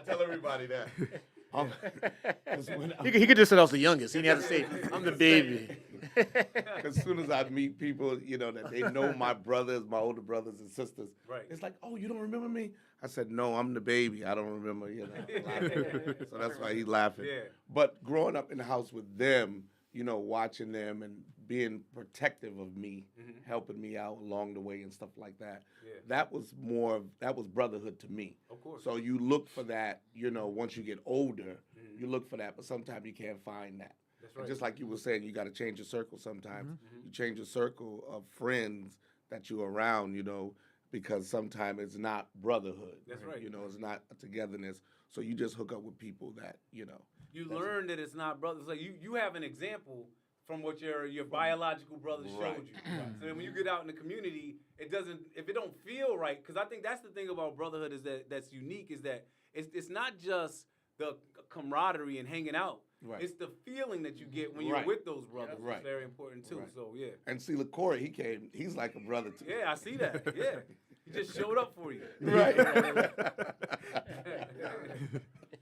[SPEAKER 4] tell everybody that.
[SPEAKER 2] He could just say I was the youngest. He didn't have to say I'm the baby.
[SPEAKER 4] As soon as I meet people, you know, that they know my brothers, my older brothers and sisters, it's like, oh, you don't remember me? I said, no, I'm the baby. I don't remember, you know. So that's why he's laughing. Yeah. But growing up in the house with them, you know, watching them and being protective of me, helping me out along the way and stuff like that. Yeah. That was brotherhood to me. Of course. So you look for that, you know, once you get older, you look for that, but sometimes you can't find that. That's right. And just like you were saying, you got to change your circle sometimes. You change your circle of friends that you're around, you know, because sometimes it's not brotherhood. That's right. You know, it's not a togetherness. So you just hook up with people that, you know.
[SPEAKER 3] You learn that it's not brothers. Like you have an example from what your biological brother showed you. So then when you get out in the community, if it don't feel right, because I think that's the thing about brotherhood is that's unique, is that it's not just the camaraderie and hanging out. Right. It's the feeling that you get when you're with those brothers. It's very important too. So yeah.
[SPEAKER 4] And see, LaCory, he's like a brother too.
[SPEAKER 3] Yeah, I see that. Yeah. He just showed up for you.
[SPEAKER 4] Right.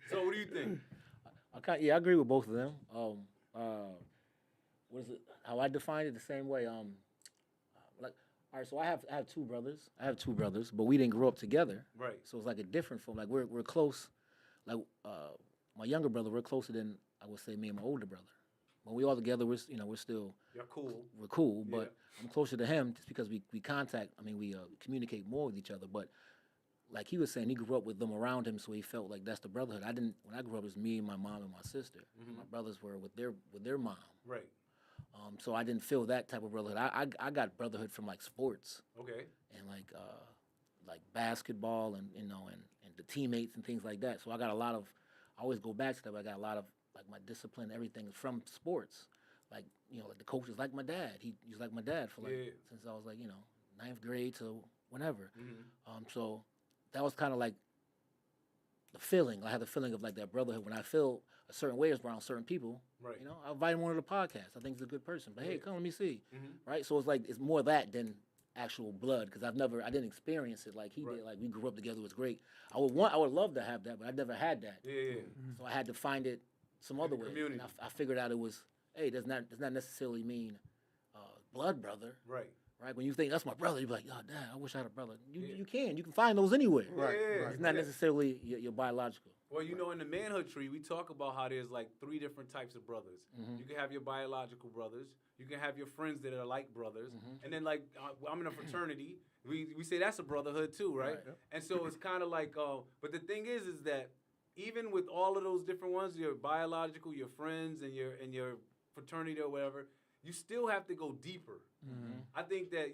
[SPEAKER 3] So what do you think?
[SPEAKER 2] I agree with both of them. What is it? How I define it the same way. Like, all right, so I have 2 brothers. But we didn't grow up together. Right. So it's like a different form. Like we're close. Like my younger brother, we're closer than I would say me and my older brother. When we all together, we're still. You're cool. We're cool, but I'm closer to him just because we contact. I mean, we communicate more with each other. But like he was saying, he grew up with them around him, so he felt like that's the brotherhood. When I grew up, it was me and my mom and my sister. My brothers were with their mom. Right. So I didn't feel that type of brotherhood. I got brotherhood from like sports
[SPEAKER 3] Okay.
[SPEAKER 2] and like basketball and and the teammates and things like that. So I got a lot of. I always go back to that. But I got a lot of like my discipline, everything is from sports. Like like the coach is like my dad. He's like my dad for like since I was like ninth grade to whenever. So that was kind of like the feeling. I had the feeling of like that brotherhood when I feel a certain way around certain people.
[SPEAKER 3] Right.
[SPEAKER 2] I invite him on to the podcast. I think he's a good person. But hey, come let me see. Right. So it's like it's more that than actual blood because I didn't experience it like he did. Like we grew up together. It was great. I would love to have that, but I never had that.
[SPEAKER 3] Yeah.
[SPEAKER 2] So I had to find it some other way.
[SPEAKER 3] Community.
[SPEAKER 2] And I figured out it was does not necessarily mean blood brother.
[SPEAKER 3] Right.
[SPEAKER 2] Right, when you think that's my brother, you be like, "Oh, damn, I wish I had a brother." You can find those anywhere.
[SPEAKER 3] Right.
[SPEAKER 2] It's not necessarily your biological.
[SPEAKER 3] Well, in the manhood tree, we talk about how there's like 3 different types of brothers. You can have your biological brothers. You can have your friends that are like brothers. And then like I'm in a fraternity. We say that's a brotherhood too, right? And so it's kind of like, but the thing is that even with all of those different ones, your biological, your friends, and your fraternity or whatever, you still have to go deeper. I think that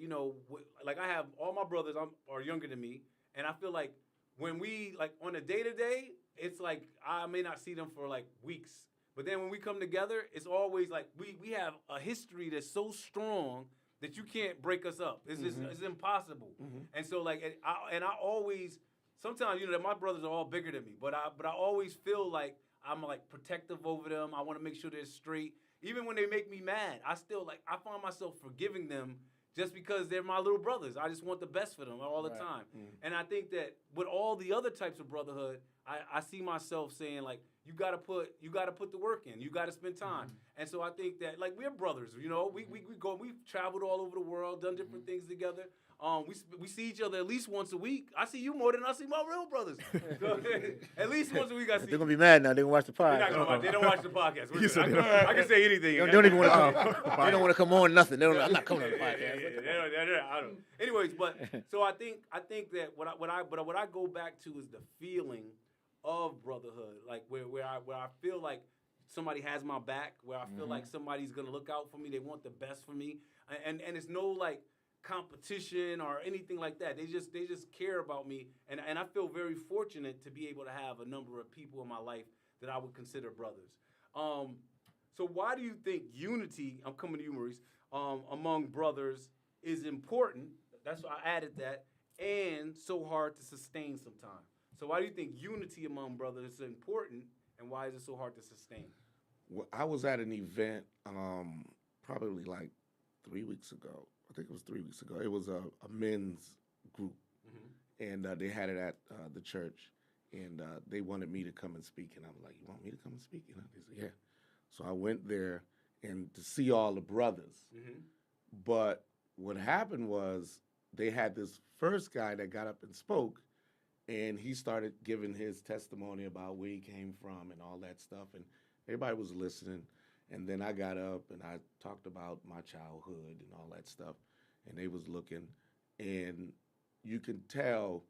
[SPEAKER 3] like I have all my brothers are younger than me, and I feel like when we like on a day-to-day, it's like I may not see them for like weeks, but then when we come together, it's always like we have a history that's so strong that you can't break us up. It's just it's impossible. And so like I always sometimes that my brothers are all bigger than me, but I always feel like I'm like protective over them. I want to make sure they're straight. Even when they make me mad, I find myself forgiving them just because they're my little brothers. I just want the best for them all the time. And I think that with all the other types of brotherhood, I see myself saying like, you gotta put the work in. You gotta spend time. And so I think that like we're brothers. We've traveled all over the world, done different things together. We see each other at least once a week. I see you more than I see my real brothers. So, at least once a week I see.
[SPEAKER 2] They're gonna be mad now. They're gonna watch the podcast.
[SPEAKER 3] They don't watch the podcast. I can say anything.
[SPEAKER 2] They don't even want to come. They don't want to come on nothing. I'm not coming on the podcast.
[SPEAKER 3] I don't. Anyways, but so I think that what I go back to is the feeling of brotherhood, like where I feel like somebody has my back, where I feel like somebody's gonna look out for me. They want the best for me, and it's no like competition or anything like that. They just care about me, and I feel very fortunate to be able to have a number of people in my life that I would consider brothers. So why do you think unity? I'm coming to you, Maurice. Among brothers is important. That's why I added that, and so hard to sustain sometimes. So why do you think unity among brothers is important, and why is it so hard to sustain?
[SPEAKER 4] Well, I was at an event probably like 3 weeks ago. I think it was 3 weeks ago. It was a men's group, and they had it at the church, and they wanted me to come and speak. And I was like, "You want me to come and speak?" And they said, "Yeah." So I went there and to see all the brothers. But what happened was they had this first guy that got up and spoke, and he started giving his testimony about where he came from and all that stuff, and everybody was listening. And then I got up and I talked about my childhood and all that stuff, and they was looking, and you can tell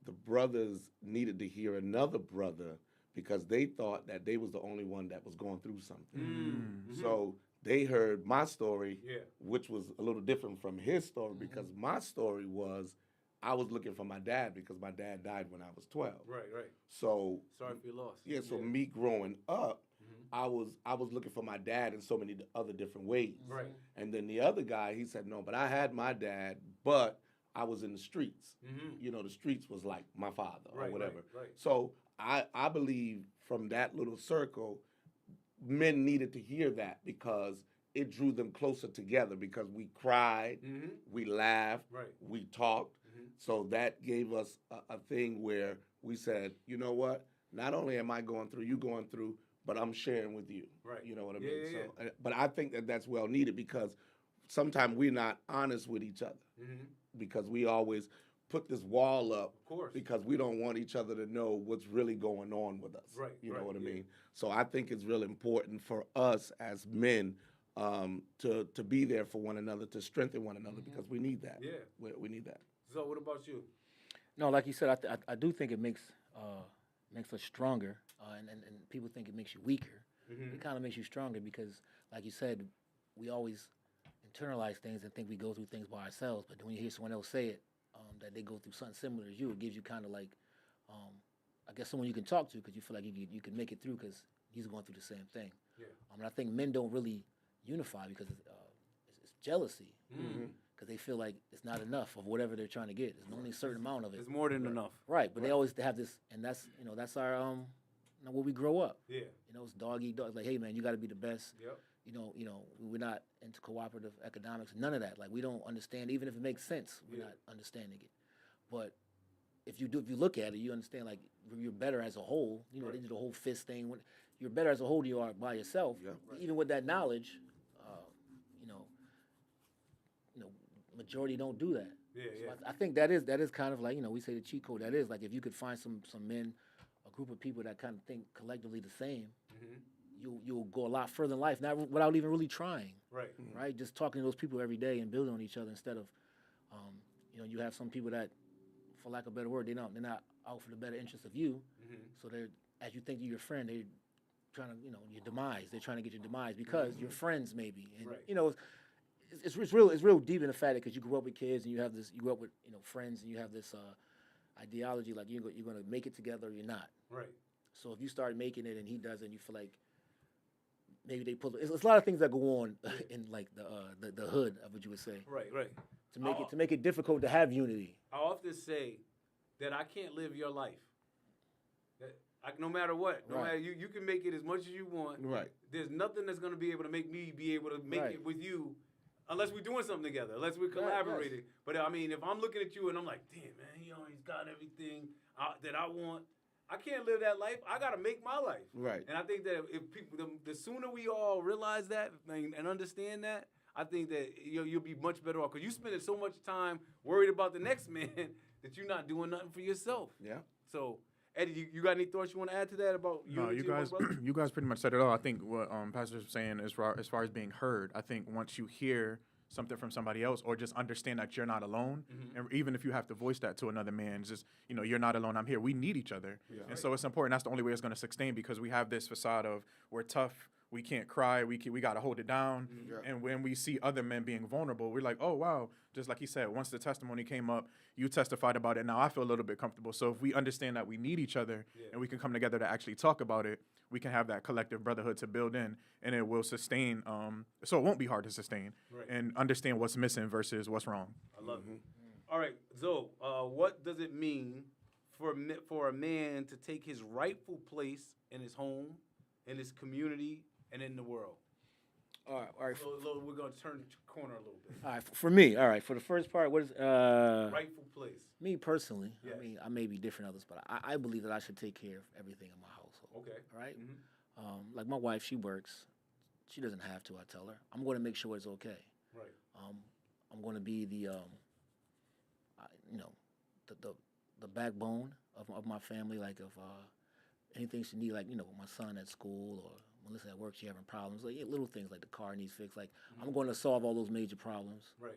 [SPEAKER 4] the brothers needed to hear another brother because they thought that they was the only one that was going through something. So they heard my story, which was a little different from his story because my story was I was looking for my dad because my dad died when I was 12.
[SPEAKER 3] Right.
[SPEAKER 4] So
[SPEAKER 3] sorry for your loss.
[SPEAKER 4] Yeah, so me growing up, I was looking for my dad in so many other different ways.
[SPEAKER 3] Right.
[SPEAKER 4] And then the other guy, he said, "No, but I had my dad, but I was in the streets. The streets was like my father or whatever."
[SPEAKER 3] Right.
[SPEAKER 4] So I believe from that little circle, men needed to hear that because it drew them closer together because we cried, we laughed, we talked. So that gave us a thing where we said, you know what? Not only am I going through, you going through, but I'm sharing with you.
[SPEAKER 3] Right.
[SPEAKER 4] You know what I mean? So, but I think that that's well needed because sometimes we're not honest with each other because we always put this wall up because we don't want each other to know what's really going on with us.
[SPEAKER 3] Right.
[SPEAKER 4] You know what I mean? So I think it's really important for us as men to be there for one another, to strengthen one another because we need that.
[SPEAKER 3] Yeah.
[SPEAKER 4] We need that.
[SPEAKER 3] So what about you?
[SPEAKER 2] No, like you said, I do think it makes us stronger, and people think it makes you weaker. It kind of makes you stronger because, like you said, we always internalize things and think we go through things by ourselves. But when you hear someone else say it, that they go through something similar as you, it gives you kind of like, I guess, someone you can talk to because you feel like you can make it through because he's going through the same thing.
[SPEAKER 3] Yeah.
[SPEAKER 2] And I think men don't really unify because it's jealousy. Because they feel like it's not enough of whatever they're trying to get. There's only a certain amount of it.
[SPEAKER 3] It's more than enough.
[SPEAKER 2] Right, but they always have this, and that's that's our where we grow up.
[SPEAKER 3] Yeah.
[SPEAKER 2] It's dog eat dog. Like, hey man, you got to be the best.
[SPEAKER 3] Yep.
[SPEAKER 2] We're not into cooperative economics. None of that. Like, we don't understand, even if it makes sense. We're not understanding it. But if you look at it, you understand. Like, you're better as a whole. They do the whole fist thing. You're better as a whole than you are by yourself.
[SPEAKER 4] Yeah.
[SPEAKER 2] Even with that knowledge, majority don't do that.
[SPEAKER 3] Yeah,
[SPEAKER 2] So
[SPEAKER 3] yeah.
[SPEAKER 2] I think that is kind of like, we say the cheat code. That is like, if you could find some men, a group of people that kind of think collectively the same, you'll go a lot further in life, without even really trying.
[SPEAKER 3] Right.
[SPEAKER 2] Right? Just talking to those people every day and building on each other instead of, you have some people that, for lack of a better word, they're not out for the better interest of you. So they're, as you think you're your friend, they're trying to, your demise. They're trying to get your demise because you're friends maybe. And,
[SPEAKER 3] Right.
[SPEAKER 2] It's real deep in the fact because you grew up with kids and you grew up with friends and you have this ideology like you're going to make it together or you're not.
[SPEAKER 3] Right.
[SPEAKER 2] So if you start making it and he doesn't, you feel like maybe they pull. It's a lot of things that go on in like the hood of what you would say.
[SPEAKER 3] Right. Right.
[SPEAKER 2] To make it difficult to have unity.
[SPEAKER 3] I often say that I can't live your life. No matter what, no matter you can make it as much as you want.
[SPEAKER 4] Right.
[SPEAKER 3] There's nothing that's going to be able to make me be able to make it with you, unless we're doing something together, unless we're collaborating.
[SPEAKER 2] Yes.
[SPEAKER 3] But I mean, if I'm looking at you and I'm like, damn man, he's got everything that I want. I can't live that life. I got to make my life.
[SPEAKER 4] Right.
[SPEAKER 3] And I think that if people, the sooner we all realize that and understand that, I think that you'll be much better off because you spending so much time worried about the next man that you're not doing nothing for yourself.
[SPEAKER 4] Yeah.
[SPEAKER 3] So, Eddie, you got any thoughts you want to add to that about
[SPEAKER 1] No,
[SPEAKER 3] unity
[SPEAKER 1] you guys,
[SPEAKER 3] among brothers?
[SPEAKER 1] you guys pretty much said it all. I think what Pastor was saying as far as being heard. I think once you hear something from somebody else, or just understand that you're not alone, and even if you have to voice that to another man, just you're not alone. I'm here. We need each other, and so it's important. That's the only way it's going to sustain because we have this facade of we're tough. We can't cry. We got to hold it down. And when we see other men being vulnerable, we're like, oh wow. Just like he said, once the testimony came up, you testified about it. Now I feel a little bit comfortable. So if we understand that we need each other and we can come together to actually talk about it, we can have that collective brotherhood to build in, and it will sustain. So it won't be hard to sustain and understand what's missing versus what's wrong.
[SPEAKER 3] I love it. All right, Zoe, what does it mean for a man to take his rightful place in his home, in his community, and in the world?
[SPEAKER 2] All right.
[SPEAKER 3] So we're going to turn the corner a little bit.
[SPEAKER 2] All right. For me, all right. For the first part, what is
[SPEAKER 3] Rightful place.
[SPEAKER 2] me personally?
[SPEAKER 3] Yes.
[SPEAKER 2] I mean, I may be different others, but I believe that I should take care of everything in my household.
[SPEAKER 3] Okay.
[SPEAKER 2] All right. Like my wife, she works. She doesn't have to. I tell her. I'm going to make sure it's okay.
[SPEAKER 3] Right.
[SPEAKER 2] I'm going to be the the backbone of my family. Like if anything she need, like my son at school or Melissa at work, she having problems, like little things like the car needs fixed. Like I'm going to solve all those major problems.
[SPEAKER 3] Right.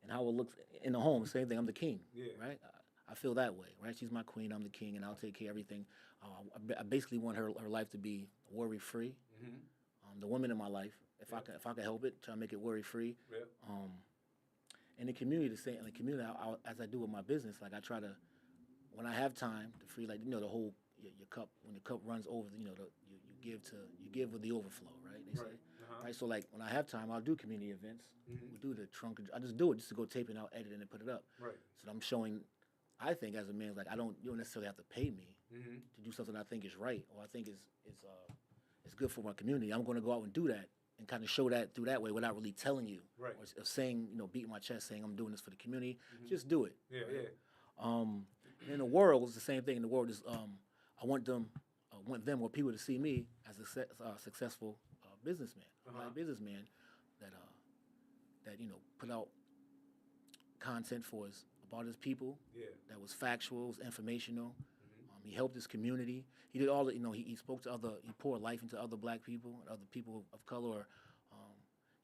[SPEAKER 2] And how it looks in the home, same thing. I'm the king.
[SPEAKER 3] Yeah.
[SPEAKER 2] Right. I feel that way. Right. She's my queen. I'm the king, and I'll take care of everything. I basically want her life to be worry free. The woman in my life, if I can help it, try to make it worry free.
[SPEAKER 3] Yeah.
[SPEAKER 2] In the community, as I do with my business, like I try to, when I have time to free, like the whole your cup, when the cup runs over, you give with the overflow, right? They say, right. So like when I have time, I'll do community events. We do the trunk. I just do it just to go tape it out, edit it, and put it up.
[SPEAKER 3] Right.
[SPEAKER 2] So I'm showing. I think as a man, like you don't necessarily have to pay me to do something I think is right or I think is good for my community. I'm going to go out and do that and kind of show that through that way without really telling you
[SPEAKER 3] Right.
[SPEAKER 2] or saying, beating my chest, saying I'm doing this for the community. Just do it.
[SPEAKER 3] Yeah.
[SPEAKER 2] right?
[SPEAKER 3] Yeah.
[SPEAKER 2] In the world, it's the same thing. In the world is I want them or people to see me as a successful businessman, a businessman that put out content about his people.
[SPEAKER 3] Yeah.
[SPEAKER 2] That was factual, was informational. He helped his community. He did all the, he spoke to he poured life into other black people and other people of color.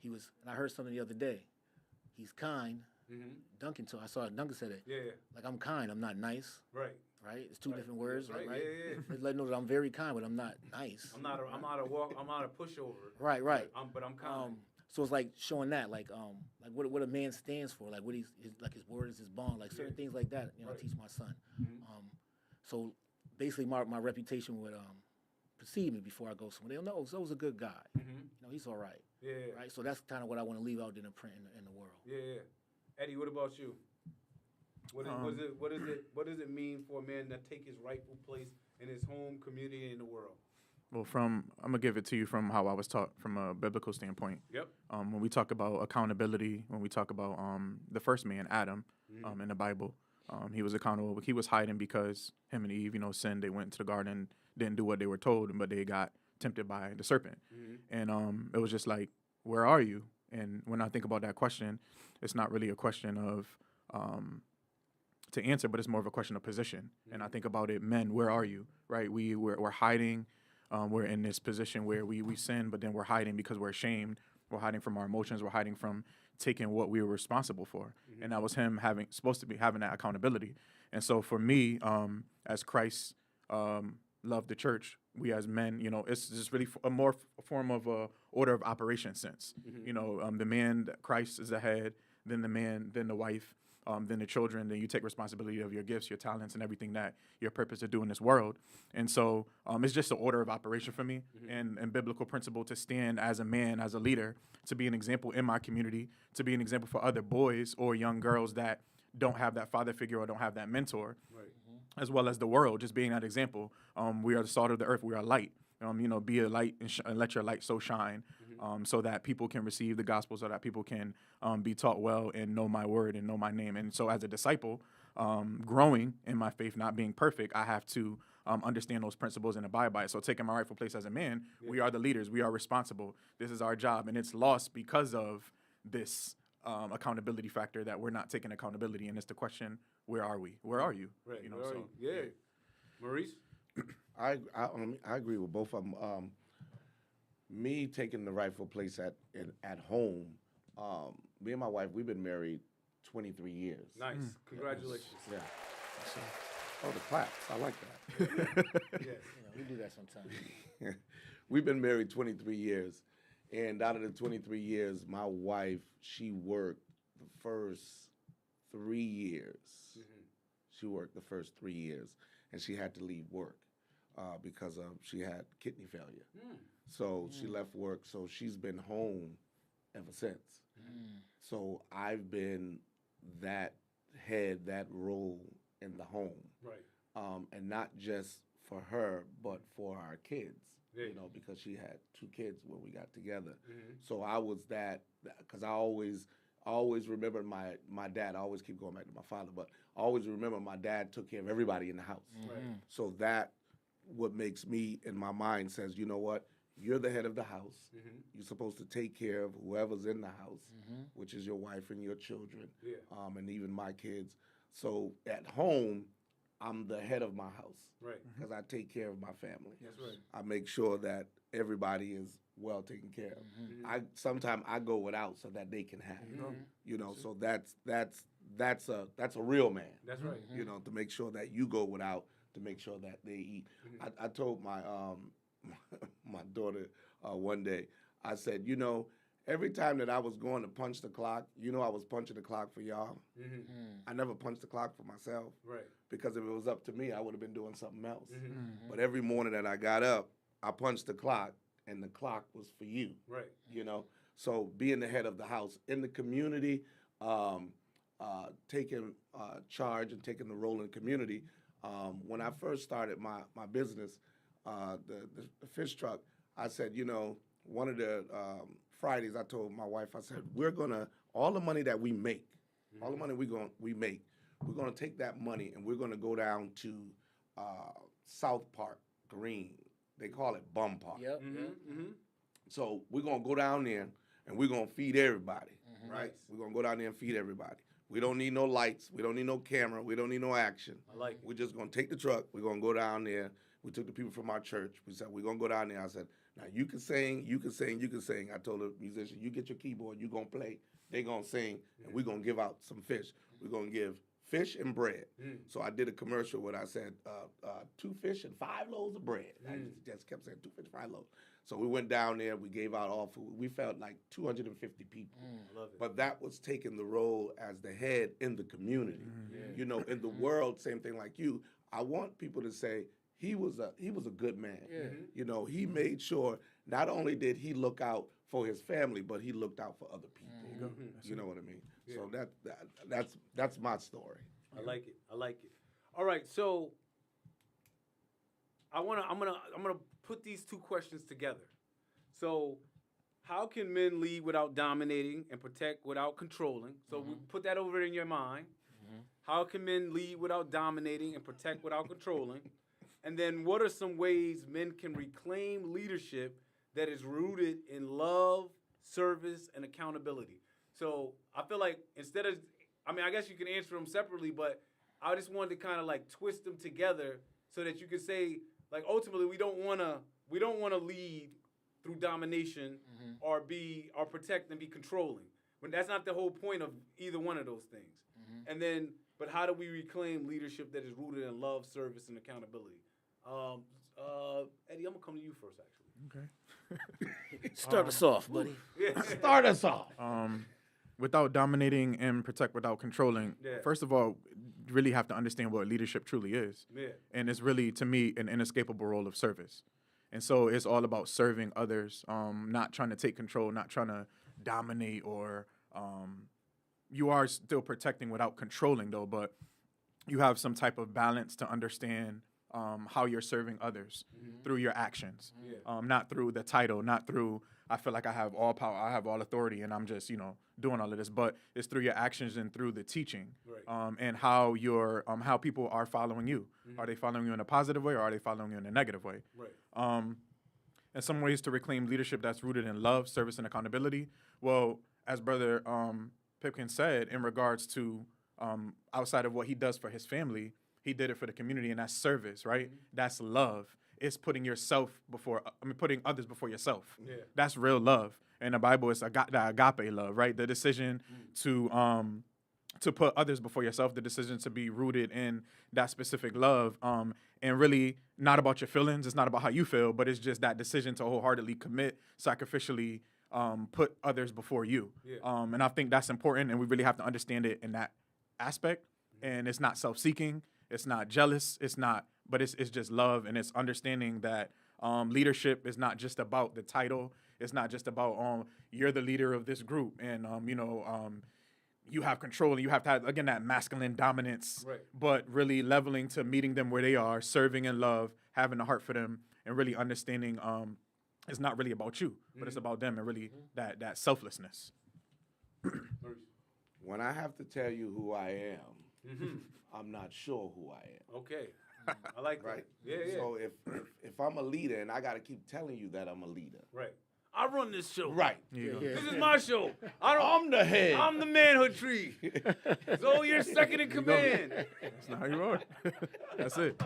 [SPEAKER 2] And I heard something the other day. He's kind Duncan, so I saw Duncan said it.
[SPEAKER 3] Yeah.
[SPEAKER 2] Like, I'm kind, I'm not nice.
[SPEAKER 3] Right.
[SPEAKER 2] Right? It's two
[SPEAKER 3] Right.
[SPEAKER 2] different words,
[SPEAKER 3] Right.
[SPEAKER 2] right?
[SPEAKER 3] Yeah.
[SPEAKER 2] It's letting know that I'm very kind, but I'm not nice.
[SPEAKER 3] I'm not a pushover.
[SPEAKER 2] Right.
[SPEAKER 3] But I'm kind.
[SPEAKER 2] So it's like showing that, like what a man stands for, like what his word is his bond, like certain things like that. I teach my son. So basically, my reputation would precede me before I go somewhere. They'll know Zoe's a good guy. He's all right.
[SPEAKER 3] Yeah.
[SPEAKER 2] Right. So that's kind of what I want to leave out in the print in the world.
[SPEAKER 3] Yeah. Eddie, what about you? What does it mean for a man to take his rightful place in his home, community, and in the world?
[SPEAKER 1] Well, I'm gonna give it to you from how I was taught from a biblical standpoint.
[SPEAKER 3] Yep.
[SPEAKER 1] When we talk about accountability, when we talk about the first man, Adam, in the Bible, he was accountable. He was hiding because him and Eve, sinned. They went into the garden, didn't do what they were told, but they got tempted by the serpent. And it was just like, where are you? And when I think about that question, it's not really a question of to answer, but it's more of a question of position. And I think about it, men, where are you? Right? We're hiding. We're in this position where we sin, but then we're hiding because we're ashamed. We're hiding from our emotions. We're hiding from taking what we were responsible for. And that was him supposed to be having that accountability. And so for me, as Christ loved the church, we as men, it's just really a more form of a order of operation sense. The man, Christ is the head, then the man, then the wife, then the children, then you take responsibility of your gifts, your talents, and everything that your purpose to do in this world. And so it's just an order of operation for me and biblical principle to stand as a man, as a leader, to be an example in my community, to be an example for other boys or young girls that don't have that father figure or don't have that mentor, as well as the world, just being that example. We are the salt of the earth. We are light. Be a light and let your light so shine, so that people can receive the gospel, so that people can be taught well and know my word and know my name. And so as a disciple, growing in my faith, not being perfect, I have to understand those principles and abide by it. So taking my rightful place as a man, we are the leaders. We are responsible. This is our job. And it's lost because of this accountability factor that we're not taking accountability. And it's the question, where are we? Where are you?
[SPEAKER 3] Right. Yeah. Maurice?
[SPEAKER 4] I agree with both of them. Me taking the rightful place at home. Me and my wife, we've been married 23 years.
[SPEAKER 3] Nice. Congratulations.
[SPEAKER 4] Yeah. Oh, the claps. I like that.
[SPEAKER 3] Yeah.
[SPEAKER 2] We do that sometimes.
[SPEAKER 4] We've been married 23 years. And out of the 23 years, my wife, she worked the first 3 years. She worked the first 3 years. And she had to leave work because she had kidney failure. So she left work. So she's been home ever since. So I've been that head, that role in the home.
[SPEAKER 3] Right.
[SPEAKER 4] And not just for her, but for our kids.
[SPEAKER 3] Yeah.
[SPEAKER 4] Because she had 2 kids when we got together. So I was that, because I always remember my dad. I always keep going back to my father, but I always remember my dad took care of everybody in the house.
[SPEAKER 3] Right.
[SPEAKER 4] So that what makes me, in my mind, says, you know what? You're the head of the house. You're supposed to take care of whoever's in the house, which is your wife and your children, and even my kids. So at home, I'm the head of my house.
[SPEAKER 3] Right.
[SPEAKER 4] Because I take care of my family.
[SPEAKER 3] That's right.
[SPEAKER 4] I make sure that everybody is well taken care of. Sometimes I go without so that they can have. So that's a real man.
[SPEAKER 3] That's right.
[SPEAKER 4] To make sure that you go without, to make sure that they eat. I told my my daughter one day, I said, every time that I was going to punch the clock, I was punching the clock for y'all. I never punched the clock for myself.
[SPEAKER 3] Right.
[SPEAKER 4] Because if it was up to me, I would have been doing something else. But every morning that I got up, I punched the clock, and the clock was for you.
[SPEAKER 3] Right.
[SPEAKER 4] So being the head of the house in the community, taking charge and taking the role in the community. When I first started my business, the fish truck, I said, one of the Fridays, I told my wife, I said, all the money that we make, all the money we make, we're gonna take that money and we're gonna go down to South Park Green. They call it Bum Park.
[SPEAKER 2] Yep.
[SPEAKER 4] So we're gonna go down there and we're gonna feed everybody, right?
[SPEAKER 3] Nice.
[SPEAKER 4] We're gonna go down there and feed everybody. We don't need no lights. We don't need no camera. We don't need no action.
[SPEAKER 3] I like it.
[SPEAKER 4] We're just gonna take the truck. We're gonna go down there. We took the people from our church. We said, we're gonna go down there. I said, now you can sing, you can sing, you can sing. I told the musician, you get your keyboard, you gonna play, they gonna sing, and we gonna give out some fish. We're gonna give fish and bread. So I did a commercial where I said 2 fish and 5 loaves of bread. I just kept saying 2 fish, 5 loaves. So we went down there. We gave out all food. We felt like 250 people.
[SPEAKER 3] Love it.
[SPEAKER 4] But that was taking the role as the head in the community. You know, in the world, same thing like you. I want people to say he was a good man. You know, he made sure not only did he look out for his family, but he looked out for other people. You know what I mean? So that's my story.
[SPEAKER 3] I like it. I like it. All right, so I'm gonna put these 2 questions together. So, how can men lead without dominating and protect without controlling? So we put that over in your mind. How can men lead without dominating and protect without controlling? And then, what are some ways men can reclaim leadership that is rooted in love, service, and accountability? So I feel like instead of, I guess you can answer them separately, but I just wanted to kind of like twist them together so that you could say, like, ultimately we don't want to lead through domination or protect and be controlling. But that's not the whole point of either one of those things. And then, but how do we reclaim leadership that is rooted in love, service, and accountability? Eddie, I'm gonna come to you first, actually.
[SPEAKER 1] Okay.
[SPEAKER 2] Start us off, buddy.
[SPEAKER 4] Start us off.
[SPEAKER 1] Without dominating and protect without controlling, first of all, really have to understand what leadership truly is. And it's really, to me, an inescapable role of service. And so it's all about serving others, not trying to take control, not trying to dominate, or you are still protecting without controlling, though, but you have some type of balance to understand how you're serving others through your actions, not through the title, not through, I feel like I have all power, I have all authority, and I'm just, doing all of this. But it's through your actions and through the teaching, and how how people are following you. Are they following you in a positive way, or are they following you in a negative way? And some ways to reclaim leadership that's rooted in love, service, and accountability. Well, as Brother Pipkin said, in regards to outside of what he does for his family, he did it for the community, and that's service, right? That's love. It's putting putting others before yourself. That's real love. In the Bible, it's the agape love, right? The decision to put others before yourself, the decision to be rooted in that specific love, and really not about your feelings. It's not about how you feel, but it's just that decision to wholeheartedly commit, sacrificially put others before you. And I think that's important, and we really have to understand it in that aspect. And it's not self-seeking. It's not jealous. But it's just love, and it's understanding that leadership is not just about the title. It's not just about you're the leader of this group, and you have control, and you have to have, again, that masculine dominance. But really leveling to meeting them where they are, serving in love, having a heart for them, and really understanding it's not really about you, but it's about them, and really that selflessness.
[SPEAKER 4] When I have to tell you who I am, I'm not sure who I am.
[SPEAKER 3] Okay. I like that.
[SPEAKER 4] Right?
[SPEAKER 3] Yeah.
[SPEAKER 4] So if I'm a leader, and I got to keep telling you that I'm a leader.
[SPEAKER 3] Right. I run this show.
[SPEAKER 4] Right.
[SPEAKER 3] This is my show.
[SPEAKER 4] I'm the head.
[SPEAKER 3] I'm the manhood tree. So you're second in command.
[SPEAKER 1] That's not how you are. That's it.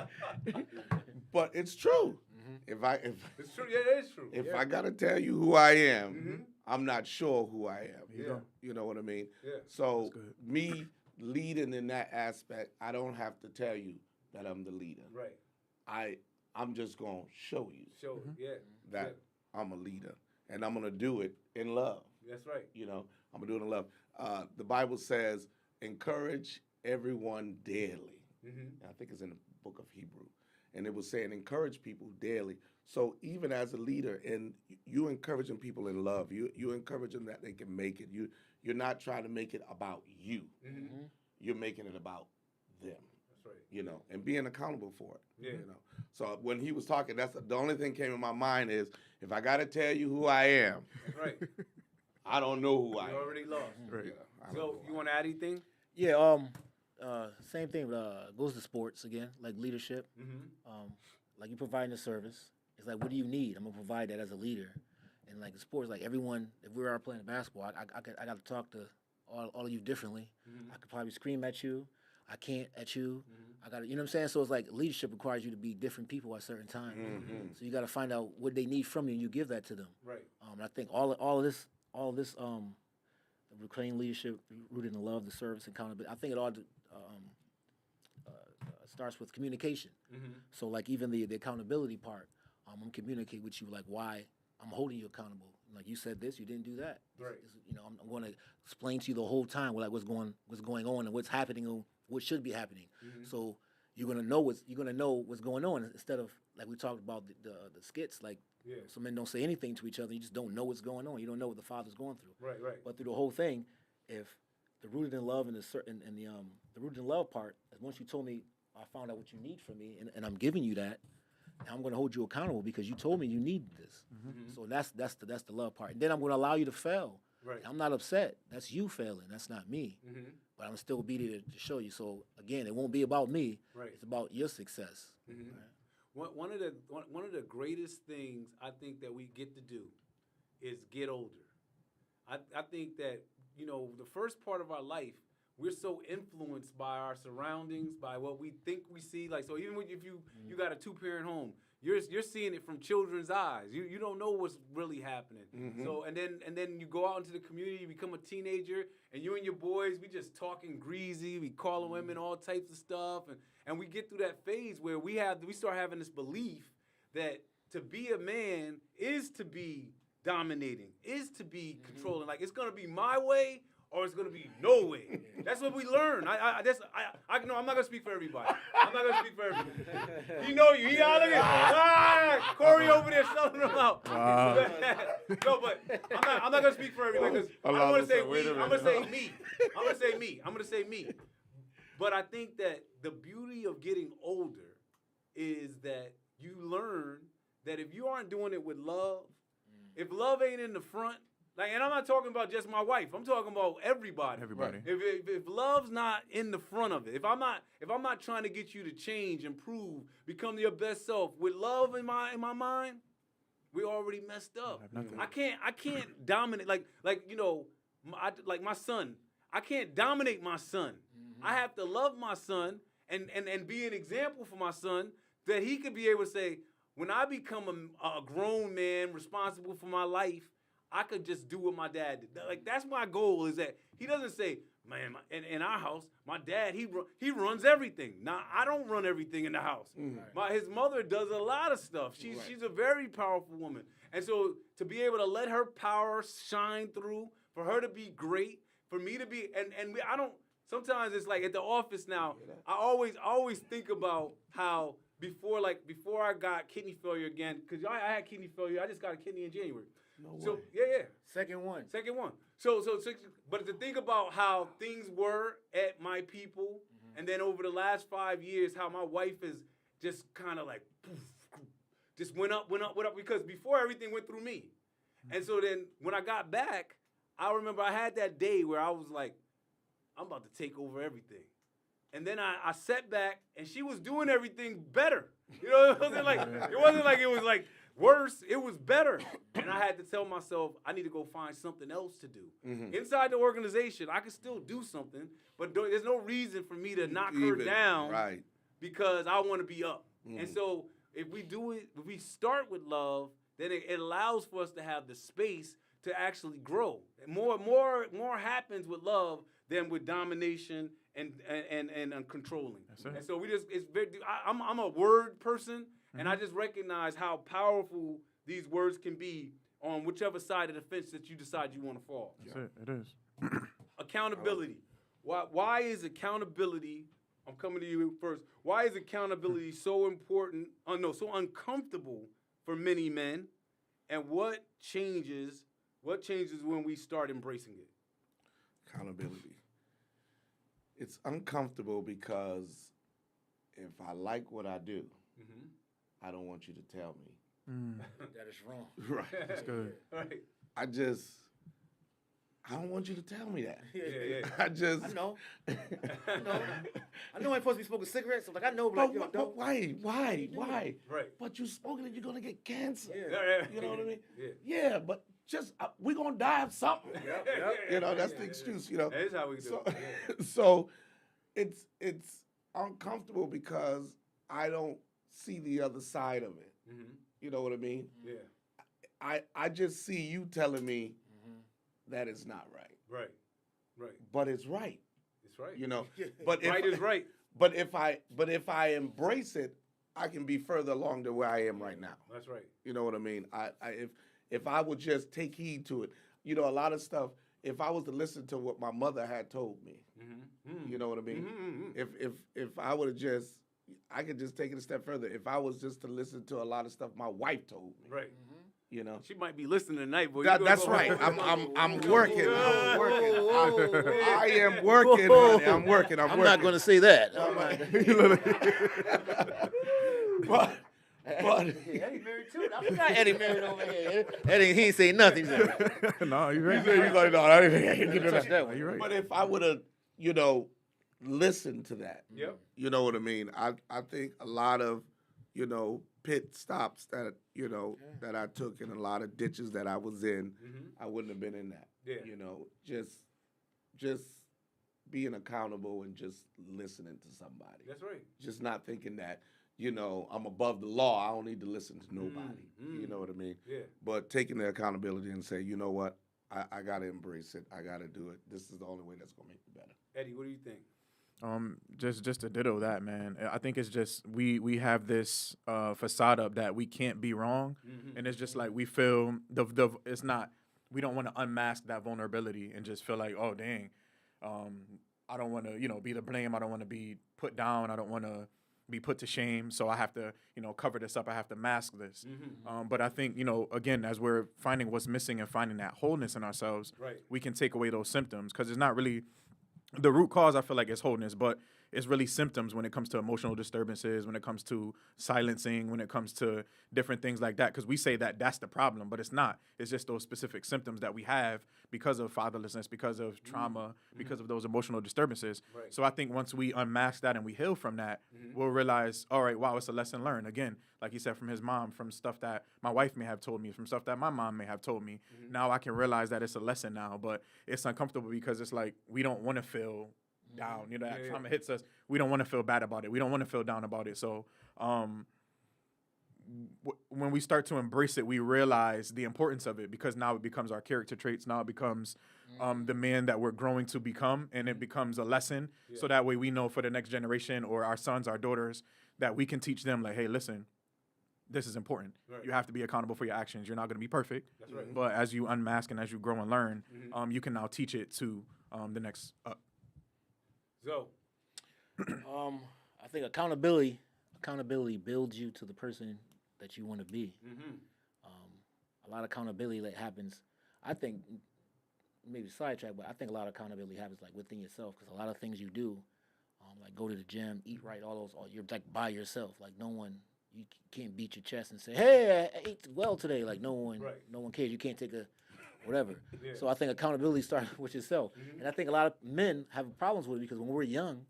[SPEAKER 4] But it's true.
[SPEAKER 3] It's true. Yeah, it is true.
[SPEAKER 4] If I gotta tell you who I am, I'm not sure who I am. You know what I mean?
[SPEAKER 3] Yeah.
[SPEAKER 4] So me leading in that aspect, I don't have to tell you that I'm the leader.
[SPEAKER 3] Right.
[SPEAKER 4] I'm just gonna show you that I'm a leader, and I'm gonna do it in love.
[SPEAKER 3] That's right.
[SPEAKER 4] I'm gonna do it in love. The Bible says, encourage everyone daily. And I think it's in the book of Hebrew. And it was saying, encourage people daily. So even as a leader, and you encouraging people in love, you encourage them that they can make it. You're not trying to make it about you. You're making it about them.
[SPEAKER 3] That's right.
[SPEAKER 4] And being accountable for it. So when he was talking, that's the only thing came in my mind is, if I got to tell you who I am,
[SPEAKER 3] That's right.
[SPEAKER 4] I don't know who I am.
[SPEAKER 3] You already lost.
[SPEAKER 1] Right.
[SPEAKER 3] So you want to add anything?
[SPEAKER 2] Yeah, same thing. Goes to sports again, like leadership. Like you providing a service. It's like, what do you need? I'm gonna provide that as a leader. And like in sports, like everyone, if we are playing basketball, I got to talk to all of you differently. I could probably scream at you. I can't at you. I got to, you know what I'm saying? So it's like leadership requires you to be different people at certain times. So you got to find out what they need from you, and you give that to them.
[SPEAKER 3] Right.
[SPEAKER 2] And I think all of this, the reclaim leadership rooted in love, the service, and accountability. I think it all starts with communication. So like even the accountability part, I'm communicating with you like why I'm holding you accountable. Like you said this, you didn't do that.
[SPEAKER 3] Right.
[SPEAKER 2] I'm going to explain to you the whole time like what's going on and what's happening and what should be happening. So you're gonna know what's going on instead of like we talked about the skits. Like some men don't say anything to each other. You just don't know what's going on. You don't know what the father's going through.
[SPEAKER 3] Right.
[SPEAKER 2] But through the whole thing, if the rooted in love and the rooted in love part, once you told me I found out what you need from me and I'm giving you that. I'm going to hold you accountable because you told me you need this. So that's the love part. And then I'm going to allow you to fail.
[SPEAKER 3] Right.
[SPEAKER 2] I'm not upset. That's you failing. That's not me. But I'm still be there to show you. So again, it won't be about me.
[SPEAKER 3] Right.
[SPEAKER 2] It's about your success.
[SPEAKER 3] Right. One of the greatest things I think that we get to do is get older. I think that the first part of our life, we're so influenced by our surroundings, by what we think we see. Like, so even if you got a 2-parent home, you're seeing it from children's eyes. You don't know what's really happening. So and then you go out into the community, you become a teenager, and you and your boys, we just talking greasy, we calling women all types of stuff, and we get through that phase where we start having this belief that to be a man is to be dominating, is to be controlling. Like it's gonna be my way or it's gonna be no way. That's what we learn. I know I'm not gonna speak for everybody. I'm not gonna speak for everybody. You know you. He out of it. Corey over there selling them out.
[SPEAKER 1] Wow.
[SPEAKER 3] No, but I'm not gonna speak for everybody because I'm gonna say we. I'm gonna say me. I'm gonna say me. But I think that the beauty of getting older is that you learn that if you aren't doing it with love, if love ain't in the front. Like, and I'm not talking about just my wife. I'm talking about everybody.
[SPEAKER 1] Everybody.
[SPEAKER 3] If love's not in the front of it, if I'm not trying to get you to change, improve, become your best self with love in my mind, we already messed up. I can't dominate like my son. I can't dominate my son. I have to love my son and be an example for my son that he could be able to say, when I become a grown man responsible for my life, I could just do what my dad did. Like that's my goal is that he doesn't say, man, in our house, my dad, he runs everything. Now, I don't run everything in the house. His mother does a lot of stuff. She's a very powerful woman. And so to be able to let her power shine through, for her to be great, for me to be, I don't, sometimes it's like at the office now, I always think about how before I got kidney failure again, because I had kidney failure, I just got a kidney in January.
[SPEAKER 4] No way.
[SPEAKER 3] Yeah.
[SPEAKER 2] Second one.
[SPEAKER 3] So, but to think about how things were at my people, and then over the last 5 years, how my wife is just kind of like, poof, just went up, because before everything went through me. And so then when I got back, I remember I had that day where I was like, I'm about to take over everything. And then I sat back, and she was doing everything better. You know, it wasn't like it was like worse. It was better. And I had to tell myself, I need to go find something else to do. Inside the organization, I can still do something, but there's no reason for me to knock her down because I want to be up. And so if we start with love, then it allows for us to have the space to actually grow. More happens with love than with domination and controlling. And so I'm a word person, and I just recognize how powerful these words can be on whichever side of the fence that you decide you want to fall.
[SPEAKER 1] It is.
[SPEAKER 3] Accountability. Why is accountability? I'm coming to you first. Why is accountability so important? So uncomfortable for many men, and what changes when we start embracing it?
[SPEAKER 4] Accountability. It's uncomfortable because if I like what I do, I don't want you to tell me.
[SPEAKER 2] That is wrong.
[SPEAKER 4] Right.
[SPEAKER 1] That's good.
[SPEAKER 3] Right.
[SPEAKER 4] I don't want you to tell me that.
[SPEAKER 3] Yeah.
[SPEAKER 2] I know. I know I'm supposed to be smoking cigarettes. So I know, but
[SPEAKER 4] But why?
[SPEAKER 3] Right.
[SPEAKER 4] But you smoking it, you're gonna get cancer.
[SPEAKER 3] Yeah.
[SPEAKER 4] You know what I mean?
[SPEAKER 3] Yeah.
[SPEAKER 4] But just we're gonna die of something. That's the excuse.
[SPEAKER 3] That is how we do it.
[SPEAKER 4] So it's uncomfortable because I don't see the other side of it. You know what I mean?
[SPEAKER 3] Yeah.
[SPEAKER 4] I just see you telling me that it's not right.
[SPEAKER 3] Right. Right.
[SPEAKER 4] but it's right.
[SPEAKER 3] It's right.
[SPEAKER 4] You know, but
[SPEAKER 3] Right is right.
[SPEAKER 4] But if I embrace it, I can be further along than where I am right now.
[SPEAKER 3] That's right.
[SPEAKER 4] You know what I mean? If I would just take heed to it, you know, a lot of stuff. If I was to listen to what my mother had told me, you know what I mean? If I would have just, I could just take it a step further. If I was just to listen to a lot of stuff my wife told me,
[SPEAKER 3] Right.
[SPEAKER 4] you know.
[SPEAKER 3] She might be listening tonight, but
[SPEAKER 4] That's right. I'm working. I'm working. I am working, honey. I'm working.
[SPEAKER 2] I'm not going to say that.
[SPEAKER 4] But
[SPEAKER 2] Eddie married too. I forgot Eddie married over here. Eddie, he ain't say nothing.
[SPEAKER 1] No, you're right.
[SPEAKER 4] he's like, no, I didn't
[SPEAKER 2] Touch that one.
[SPEAKER 1] You're right.
[SPEAKER 4] But if I would have, you know, listened to that,
[SPEAKER 3] Yep.
[SPEAKER 4] you know what I mean? I think a lot of, you know, pit stops that, you know, that I took and a lot of ditches that I was in, I wouldn't have been in that.
[SPEAKER 3] Yeah.
[SPEAKER 4] You know, just being accountable and just listening to somebody.
[SPEAKER 3] That's right.
[SPEAKER 4] Just not thinking that, you know, I'm above the law. I don't need to listen to nobody. You know what I mean?
[SPEAKER 3] Yeah.
[SPEAKER 4] But taking the accountability and say, you know what? I got to embrace it. I got to do it. This is the only way that's going to make me better.
[SPEAKER 3] Eddie, what do you think?
[SPEAKER 1] Just to ditto that, man. I think it's just we have this facade up that we can't be wrong, and it's just like we feel it's not. We don't want to unmask that vulnerability and just feel like, oh dang, I don't want to be the blame. I don't want to be put down. I don't want to be put to shame. So I have to cover this up. I have to mask this. But I think again, as we're finding what's missing and finding that wholeness in ourselves,
[SPEAKER 3] Right.
[SPEAKER 1] we can take away those symptoms because it's not really. The root cause, I feel like, is wholeness, but it's really symptoms when it comes to emotional disturbances, when it comes to silencing, when it comes to different things like that. Because we say that that's the problem, but it's not. It's just those specific symptoms that we have because of fatherlessness, because of trauma, because of those emotional disturbances.
[SPEAKER 3] Right.
[SPEAKER 1] So I think once we unmask that and we heal from that, we'll realize, all right, wow, it's a lesson learned. Again, like he said, from his mom, from stuff that my wife may have told me, from stuff that my mom may have told me. Now I can realize that it's a lesson now, but it's uncomfortable because it's like we don't want to feel down. That trauma hits us. We don't want to feel bad about it. We don't want to feel down about it. So when we start to embrace it, we realize the importance of it because now it becomes our character traits. Now it becomes the man that we're growing to become, and it becomes a lesson. So that way we know for the next generation or our sons, our daughters, that we can teach them like, hey, listen, this is important.
[SPEAKER 3] Right.
[SPEAKER 1] You have to be accountable for your actions. You're not going to be perfect.
[SPEAKER 3] That's right.
[SPEAKER 1] But as you unmask and as you grow and learn, you can now teach it to the next up.
[SPEAKER 3] So,
[SPEAKER 2] I think accountability builds you to the person that you want to be. A lot of accountability that happens, I think, maybe sidetrack, but I think a lot of accountability happens like within yourself because a lot of things you do, like go to the gym, eat right, you're like by yourself. Like no one, you can't beat your chest and say, hey, I ate well today. Like no one cares. You can't take a whatever.
[SPEAKER 3] Yeah.
[SPEAKER 2] So I think accountability starts with yourself. And I think a lot of men have problems with it because when we're young,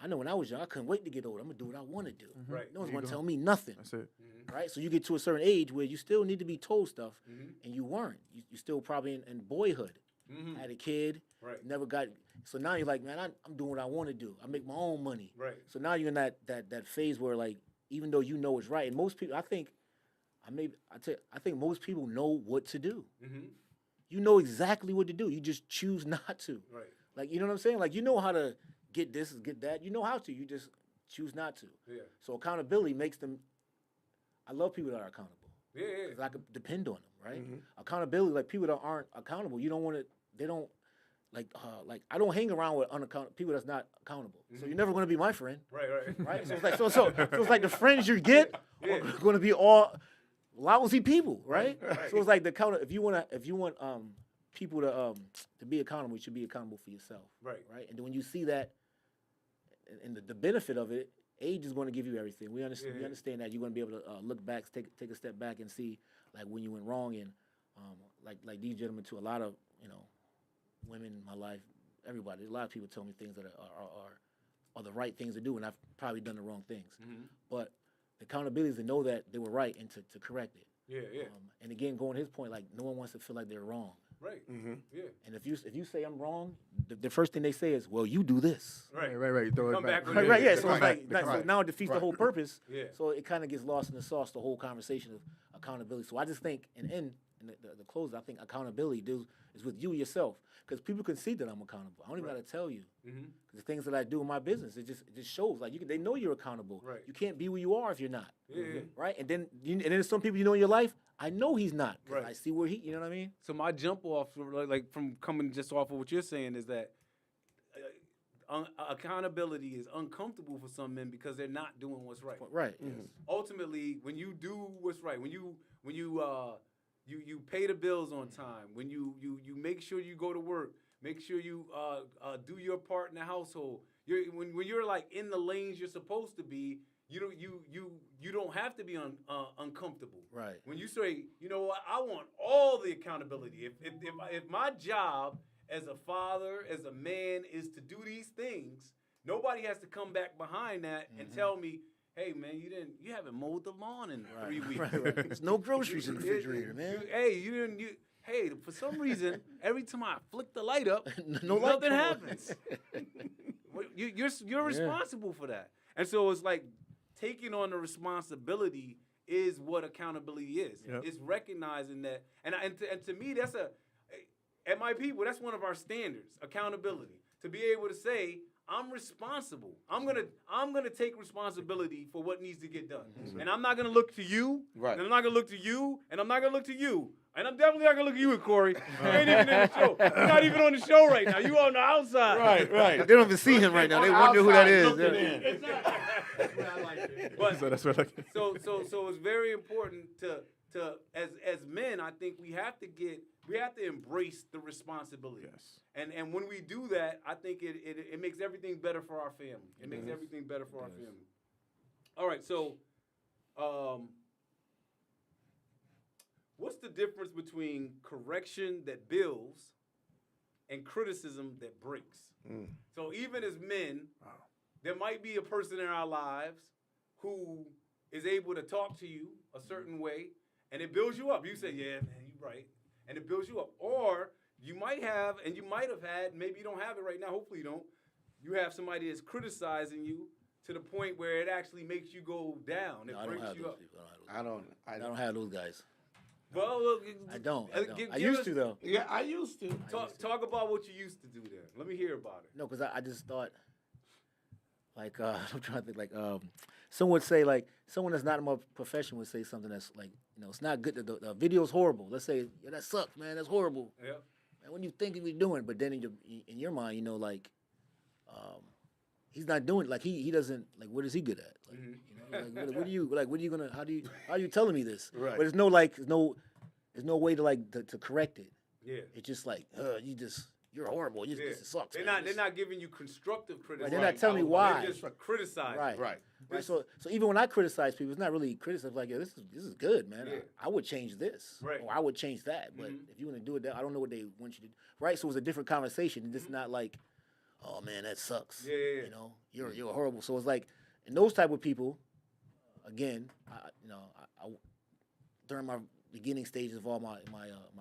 [SPEAKER 2] I know when I was young, I couldn't wait to get old. I'm going to do what I want to do.
[SPEAKER 3] Right.
[SPEAKER 2] No one's going to tell me nothing.
[SPEAKER 1] That's it.
[SPEAKER 2] Right? So you get to a certain age where you still need to be told stuff, and you weren't. You still probably in boyhood. Had a kid, never got. So now you're like, man, I'm doing what I want to do. I make my own money.
[SPEAKER 3] Right.
[SPEAKER 2] So now you're in that phase where, like, even though you know it's right, and most people, I think most people know what to do. You know exactly what to do. You just choose not to.
[SPEAKER 3] Right.
[SPEAKER 2] Like, you know what I'm saying? Like, you know how to get this, get that. You know how to. You just choose not to.
[SPEAKER 3] Yeah.
[SPEAKER 2] So accountability makes them. I love people that are accountable.
[SPEAKER 3] Yeah.
[SPEAKER 2] Because I could depend on them, right? Accountability, like people that aren't accountable, you don't want to. They don't like I don't hang around with people that's not accountable. So you're never going to be my friend,
[SPEAKER 3] Right.
[SPEAKER 2] right? So it's like so it's like the friends you get are going to be all lousy people, right? So it's like the if you want people to be accountable, you should be accountable for yourself,
[SPEAKER 3] Right.
[SPEAKER 2] And then when you see that, and the benefit of it, age is going to give you everything. We understand. We understand that you're going to be able to look back, take a step back, and see like when you went wrong, and like these gentlemen too. A lot of women in my life, everybody. A lot of people tell me things that are the right things to do, and I've probably done the wrong things. But the accountability is to know that they were right and to correct it.
[SPEAKER 3] Yeah.
[SPEAKER 2] And again, going his point, like no one wants to feel like they're wrong.
[SPEAKER 3] Right. Yeah.
[SPEAKER 2] And if you say I'm wrong, the first thing they say is, well, you do this.
[SPEAKER 1] Right. Throw it
[SPEAKER 3] Come
[SPEAKER 1] back.
[SPEAKER 3] back
[SPEAKER 2] Right. Yeah. So
[SPEAKER 1] Come
[SPEAKER 2] it's
[SPEAKER 1] back.
[SPEAKER 2] like so now it defeats the whole purpose.
[SPEAKER 3] Yeah.
[SPEAKER 2] So it kind of gets lost in the sauce, the whole conversation of accountability. So I just think, and the close, I think accountability is with you yourself, because people can see that I'm accountable. I don't even got to tell you.
[SPEAKER 3] Mm-hmm.
[SPEAKER 2] The things that I do in my business, it just shows. Like they know you're accountable.
[SPEAKER 3] Right.
[SPEAKER 2] You can't be who you are if you're not.
[SPEAKER 3] Yeah.
[SPEAKER 2] Right. And then there's some people you know in your life. I know he's not. 'Cause
[SPEAKER 3] Right.
[SPEAKER 2] I see where you know what I mean.
[SPEAKER 3] So my jump off, like from coming just off of what you're saying, is that accountability is uncomfortable for some men because they're not doing what's right.
[SPEAKER 2] Right.
[SPEAKER 3] Ultimately, when you do what's right, when you pay the bills on time, when you make sure you go to work, make sure you do your part in the household. When you're like in the lanes you're supposed to be, you don't have to be uncomfortable.
[SPEAKER 2] Right.
[SPEAKER 3] When you say, you know what, I want all the accountability. If my job as a father, as a man, is to do these things, nobody has to come back behind that and tell me, hey man, you haven't mowed the lawn in 3 weeks.
[SPEAKER 2] Right. There's no groceries in the refrigerator, man.
[SPEAKER 3] Hey, for some reason, every time I flick the light up,
[SPEAKER 2] No light
[SPEAKER 3] nothing
[SPEAKER 2] come on.
[SPEAKER 3] happens. You're responsible for that. And so it's like taking on the responsibility is what accountability is.
[SPEAKER 1] Yep.
[SPEAKER 3] It's recognizing that. And to me, that's at my people, that's one of our standards, accountability. To be able to say, I'm responsible. I'm gonna take responsibility for what needs to get done.
[SPEAKER 4] Mm-hmm.
[SPEAKER 3] And I'm not gonna look to you.
[SPEAKER 4] Right.
[SPEAKER 3] And I'm not gonna look to you. And I'm not gonna look to you. And I'm definitely not gonna look at you, Corey. You ain't even in the show. You're not even on the show right now. You on the outside.
[SPEAKER 4] Right.
[SPEAKER 2] They don't even see him right now. They wonder who that is.
[SPEAKER 3] It's not. That's what I like it. But
[SPEAKER 1] So that's what I can.
[SPEAKER 3] so it's very important to as men, I think we have to embrace the responsibility.
[SPEAKER 1] Yes.
[SPEAKER 3] And when we do that, I think it makes everything better for our family. It makes everything better for our family. All right, so what's the difference between correction that builds and criticism that breaks? So even as men, there might be a person in our lives who is able to talk to you a certain way, and it builds you up. You say, yeah, man, you're right. And it builds you up. Or you might have, and you might have had, maybe you don't have it right now, hopefully you don't, you have somebody that's criticizing you to the point where it actually makes you go down. It
[SPEAKER 2] No, I don't
[SPEAKER 3] breaks
[SPEAKER 2] have
[SPEAKER 3] you
[SPEAKER 2] those
[SPEAKER 3] up.
[SPEAKER 2] people.
[SPEAKER 4] I
[SPEAKER 2] I don't have those guys.
[SPEAKER 3] Well,
[SPEAKER 2] I don't.
[SPEAKER 3] give
[SPEAKER 2] I used
[SPEAKER 3] us-
[SPEAKER 2] to though.
[SPEAKER 4] Yeah, I used to.
[SPEAKER 3] Talk about what you used to do there. Let me hear about it.
[SPEAKER 2] No, because I just thought, like, I'm trying to think, like, someone would say, like, someone that's not in my profession would say something that's, like, it's not good. The video's horrible. Let's say, yeah, that sucks, man. That's horrible.
[SPEAKER 3] Yeah.
[SPEAKER 2] Man, what do you think you're doing? But then in your mind, like, he's not doing, like, he doesn't, like, what is he good at? Like, what are you gonna, how are you telling me this?
[SPEAKER 4] Right.
[SPEAKER 2] But there's no, like, there's no way to, like, to correct it.
[SPEAKER 3] Yeah.
[SPEAKER 2] It's just like, you're horrible. It sucks.
[SPEAKER 3] They're
[SPEAKER 2] man.
[SPEAKER 3] not giving you constructive criticism.
[SPEAKER 2] They're not telling me why.
[SPEAKER 3] They're just criticizing.
[SPEAKER 2] Right.
[SPEAKER 4] Right.
[SPEAKER 2] Right. So even when I criticize people, it's not really criticism. Like, yeah, this is good, man.
[SPEAKER 3] Yeah.
[SPEAKER 2] I would change this,
[SPEAKER 3] Right.
[SPEAKER 2] or I would change that. But if you want to do it, I don't know what they want you to do. Right. So it's a different conversation. It's not like, oh man, that sucks.
[SPEAKER 3] Yeah.
[SPEAKER 2] You're horrible. So it's like, and those type of people, again, I during my beginning stages of all my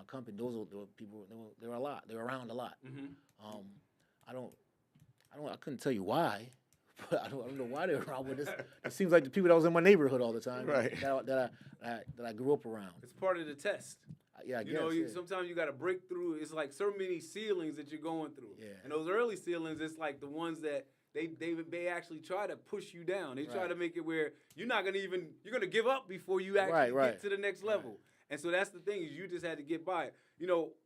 [SPEAKER 2] company, those were people. They were a lot. They were around a lot. I couldn't tell you why, but I don't know why they were around with this. It seems like the people that was in my neighborhood all the time,
[SPEAKER 4] Right.
[SPEAKER 2] That I grew up around.
[SPEAKER 3] It's part of the test.
[SPEAKER 2] Yeah, I guess. Yeah.
[SPEAKER 3] Sometimes you got to break through. It's like so many ceilings that you're going through.
[SPEAKER 2] Yeah.
[SPEAKER 3] And those early ceilings, it's like the ones that they actually try to push you down. They try
[SPEAKER 2] Right.
[SPEAKER 3] to make it where you're gonna give up before you actually
[SPEAKER 2] Right.
[SPEAKER 3] get to the next level. And so that's the thing, is you just had to get by it.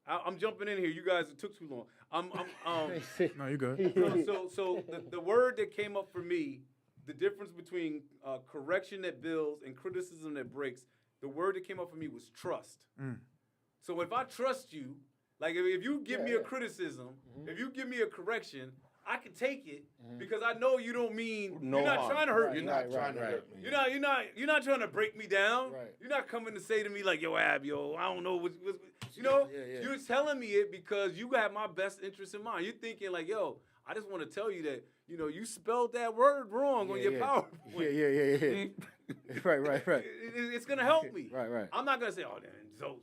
[SPEAKER 3] I'm jumping in here. You guys, it took too long.
[SPEAKER 1] No, you're good.
[SPEAKER 3] So the word that came up for me, the difference between correction that builds and criticism that breaks, the word that came up for me was trust. So if I trust you, like if you give me a criticism, if you give me a correction, I can take it because I know you don't mean
[SPEAKER 4] No
[SPEAKER 3] you're not
[SPEAKER 4] harm.
[SPEAKER 3] trying to hurt me.
[SPEAKER 4] You're not trying to hurt me.
[SPEAKER 3] You're not trying to break me down.
[SPEAKER 2] Right.
[SPEAKER 3] You're not coming to say to me like, yo, Ab, I don't know what
[SPEAKER 2] Yeah.
[SPEAKER 3] You're telling me it because you have my best interest in mind. You're thinking like, yo, I just want to tell you that, you spelled that word wrong on your PowerPoint.
[SPEAKER 2] Yeah. Right.
[SPEAKER 3] It's gonna help me.
[SPEAKER 2] Right.
[SPEAKER 3] I'm not gonna say, oh, man,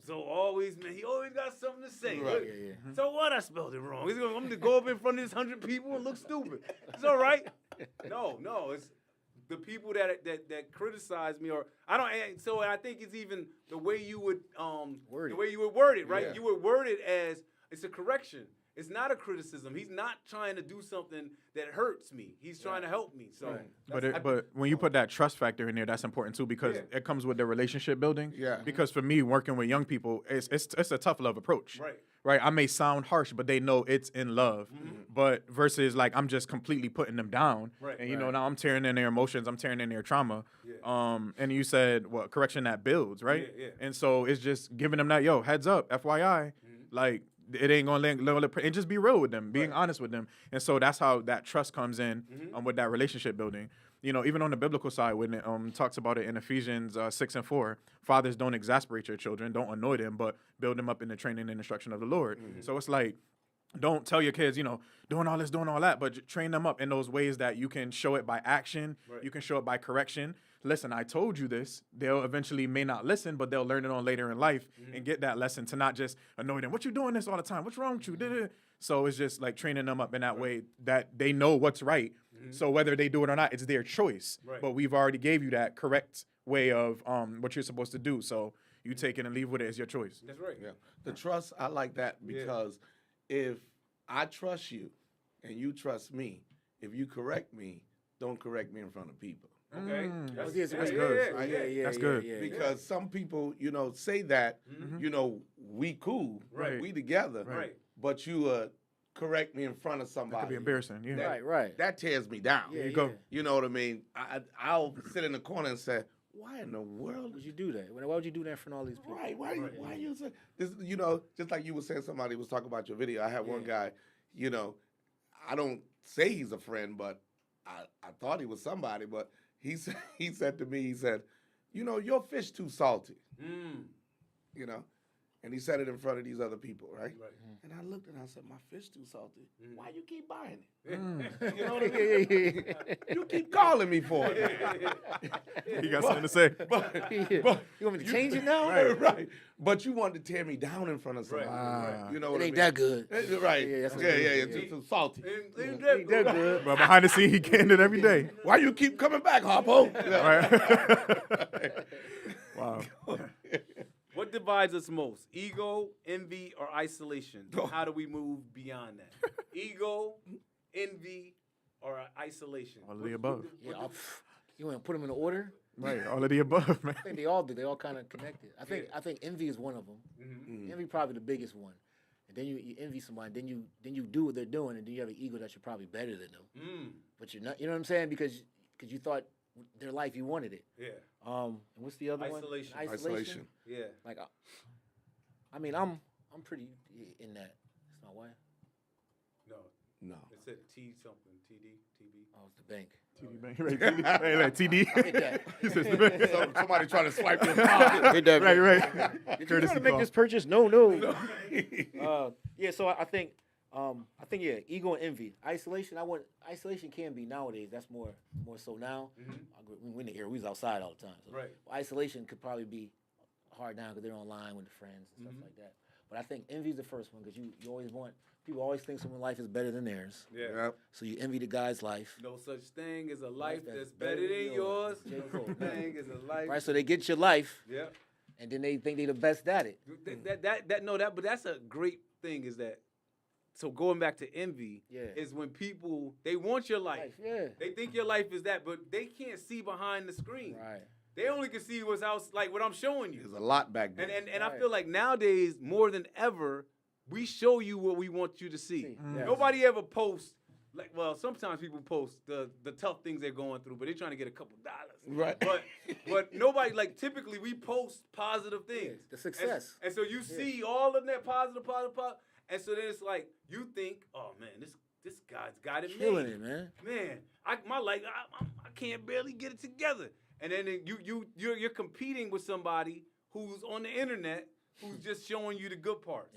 [SPEAKER 3] so always, man, he always got something to say.
[SPEAKER 4] Right.
[SPEAKER 3] Look,
[SPEAKER 2] Yeah.
[SPEAKER 3] So what? I spelled it wrong. I'm gonna go up in front of this 100 people and look stupid. It's all right. No, it's the people that criticize me, or I don't. So I think it's even the way you would
[SPEAKER 2] Word
[SPEAKER 3] the
[SPEAKER 2] it.
[SPEAKER 3] way you would word it, right?
[SPEAKER 4] Yeah.
[SPEAKER 3] You would word it as it's a correction. It's not a criticism. He's not trying to do something that hurts me. He's trying to help me. So,
[SPEAKER 1] But when you put that trust factor in there, that's important too because it comes with the relationship building.
[SPEAKER 4] Yeah.
[SPEAKER 1] Because for me, working with young people, it's a tough love approach.
[SPEAKER 3] Right.
[SPEAKER 1] Right. I may sound harsh, but they know it's in love. But versus like I'm just completely putting them down.
[SPEAKER 3] Right.
[SPEAKER 1] And you know now I'm tearing in their emotions. I'm tearing in their trauma. And you said correction that builds, right?
[SPEAKER 3] Yeah.
[SPEAKER 1] And so it's just giving them that heads up, FYI, like. It ain't gonna and just be real with them, being honest with them, and so that's how that trust comes in with that relationship building. You know, even on the biblical side, when it talks about it in Ephesians 6:4, fathers don't exasperate your children, don't annoy them, but build them up in the training and instruction of the Lord. So it's like, don't tell your kids, doing all this, doing all that, but train them up in those ways that you can show it by action, you can show it by correction. Listen, I told you this. They'll eventually may not listen, but they'll learn it on later in life and get that lesson to not just annoy them. What you doing this all the time? What's wrong with you? So it's just like training them up in that way that they know what's right. So whether they do it or not, it's their choice. But we've already gave you that correct way of what you're supposed to do. So you take it and leave with it as your choice.
[SPEAKER 3] That's right.
[SPEAKER 4] Yeah. The trust, I like that because if I trust you and you trust me, if you correct me, don't correct me in front of people.
[SPEAKER 3] Okay.
[SPEAKER 2] That's
[SPEAKER 1] good. That's good.
[SPEAKER 4] Because some people, say that, we cool,
[SPEAKER 3] Right.
[SPEAKER 4] we together,
[SPEAKER 3] Right.
[SPEAKER 4] but you correct me in front of somebody.
[SPEAKER 1] That could be embarrassing. Yeah.
[SPEAKER 2] Right.
[SPEAKER 4] That tears me down.
[SPEAKER 2] Yeah,
[SPEAKER 1] you go.
[SPEAKER 4] You know what I mean? I'll sit in the corner and say, why in the world
[SPEAKER 2] Would you do that? Why would you do that in front of all these people?
[SPEAKER 4] Right. Why you say this? Just like you were saying, somebody was talking about your video. I had one guy. I don't say he's a friend, but I thought he was somebody. But he said to me, he said, your fish too salty. And he said it in front of these other people, right? And I looked and I said, my fish too salty. Why you keep buying it? You know what I mean? You keep calling me for it.
[SPEAKER 1] You got something to say.
[SPEAKER 4] But
[SPEAKER 2] You want me to change it now?
[SPEAKER 4] right. But you wanted to tear me down in front of somebody. You know what
[SPEAKER 2] It
[SPEAKER 4] I
[SPEAKER 2] ain't
[SPEAKER 4] mean?
[SPEAKER 2] that good.
[SPEAKER 4] Right.
[SPEAKER 2] Yeah, that's
[SPEAKER 4] It's too salty.
[SPEAKER 2] Ain't that good.
[SPEAKER 1] But behind the scene, he getting it every day.
[SPEAKER 4] Why you keep coming back, Harpo?
[SPEAKER 1] Right. Wow.
[SPEAKER 3] What divides us most? Ego, envy, or isolation? How do we move beyond that? Ego, envy, or isolation?
[SPEAKER 1] All of the above.
[SPEAKER 2] Yeah, you want to put them in order?
[SPEAKER 1] Right. All of the above, man.
[SPEAKER 2] I think they all do. They all kind of connected. I think envy is one of them. Envy probably the biggest one. And then you envy somebody. Then you do what they're doing, and then you have an ego that you're probably better than them. But you're not. You know what I'm saying? Because you thought their life, you wanted it.
[SPEAKER 3] Yeah.
[SPEAKER 2] And what's the other
[SPEAKER 3] Isolation.
[SPEAKER 2] one?
[SPEAKER 4] Isolation.
[SPEAKER 3] Yeah.
[SPEAKER 2] Like, I mean, I'm pretty in that. It's my wife.
[SPEAKER 4] No.
[SPEAKER 3] It said T something. TD. TB.
[SPEAKER 2] Oh, it's the bank.
[SPEAKER 1] TD bank. Right. TD. Right, TD.
[SPEAKER 2] Hit that.
[SPEAKER 1] He says the bank.
[SPEAKER 4] Somebody trying to swipe your card.
[SPEAKER 2] Hit that.
[SPEAKER 1] Right.
[SPEAKER 2] Did you try to make this purchase? No. Yeah. So I think yeah, ego and envy. Isolation can be nowadays. That's more so now. We're in the era. We was outside all the time. So
[SPEAKER 3] Right.
[SPEAKER 2] Isolation could probably be hard now because they're online with the friends and stuff like that. But I think envy is the first one because you always people always think someone's life is better than theirs.
[SPEAKER 3] Yeah.
[SPEAKER 2] So you envy the guy's life.
[SPEAKER 3] No such thing as a life that's better than yours.
[SPEAKER 2] J.
[SPEAKER 3] No
[SPEAKER 2] Cole.
[SPEAKER 3] such thing as a life.
[SPEAKER 2] Right. So they get your life.
[SPEAKER 3] Yeah.
[SPEAKER 2] And then they think they're the best at it.
[SPEAKER 3] But that's a great thing is that. So going back to envy is when people they want your life.
[SPEAKER 2] Yeah.
[SPEAKER 3] They think your life is that, but they can't see behind the screen.
[SPEAKER 2] Right.
[SPEAKER 3] They only can see what's out, like what I'm showing you.
[SPEAKER 4] There's a lot back there.
[SPEAKER 3] And I feel like nowadays more than ever, we show you what we want you to see.
[SPEAKER 2] Yes.
[SPEAKER 3] Nobody ever posts sometimes people post the tough things they're going through, but they're trying to get a couple dollars.
[SPEAKER 4] Right.
[SPEAKER 3] But nobody typically we post positive things.
[SPEAKER 2] The success.
[SPEAKER 3] And so you see all of that positive. And so then it's like you think, oh man, this guy's got it
[SPEAKER 2] Killing
[SPEAKER 3] made.
[SPEAKER 2] it, man.
[SPEAKER 3] Man, I can't barely get it together. And then you're competing with somebody who's on the internet who's just showing you the good parts.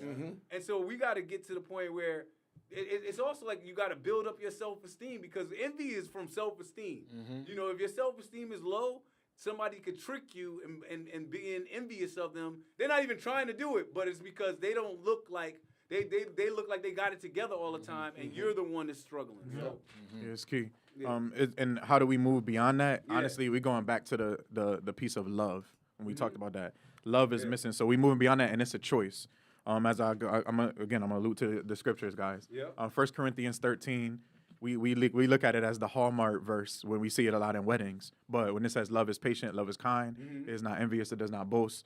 [SPEAKER 3] And so we got to get to the point where it's also like you got to build up your self-esteem because envy is from self-esteem. If your self-esteem is low, somebody could trick you and being envious of them. They're not even trying to do it, but it's because they don't look like they look like they got it together all the time, and you're the one that's struggling. So,
[SPEAKER 1] Yeah, it's key.
[SPEAKER 3] Yeah.
[SPEAKER 1] And how do we move beyond that?
[SPEAKER 3] Yeah.
[SPEAKER 1] Honestly, we're going back to the piece of love when we talked about that. Love is missing, so we moving beyond that, and it's a choice. As I'm gonna allude to the scriptures, guys.
[SPEAKER 3] Yeah.
[SPEAKER 1] 1 Corinthians 13. We look at it as the hallmark verse when we see it a lot in weddings. But when it says love is patient, love is kind, it is not envious, it does not boast.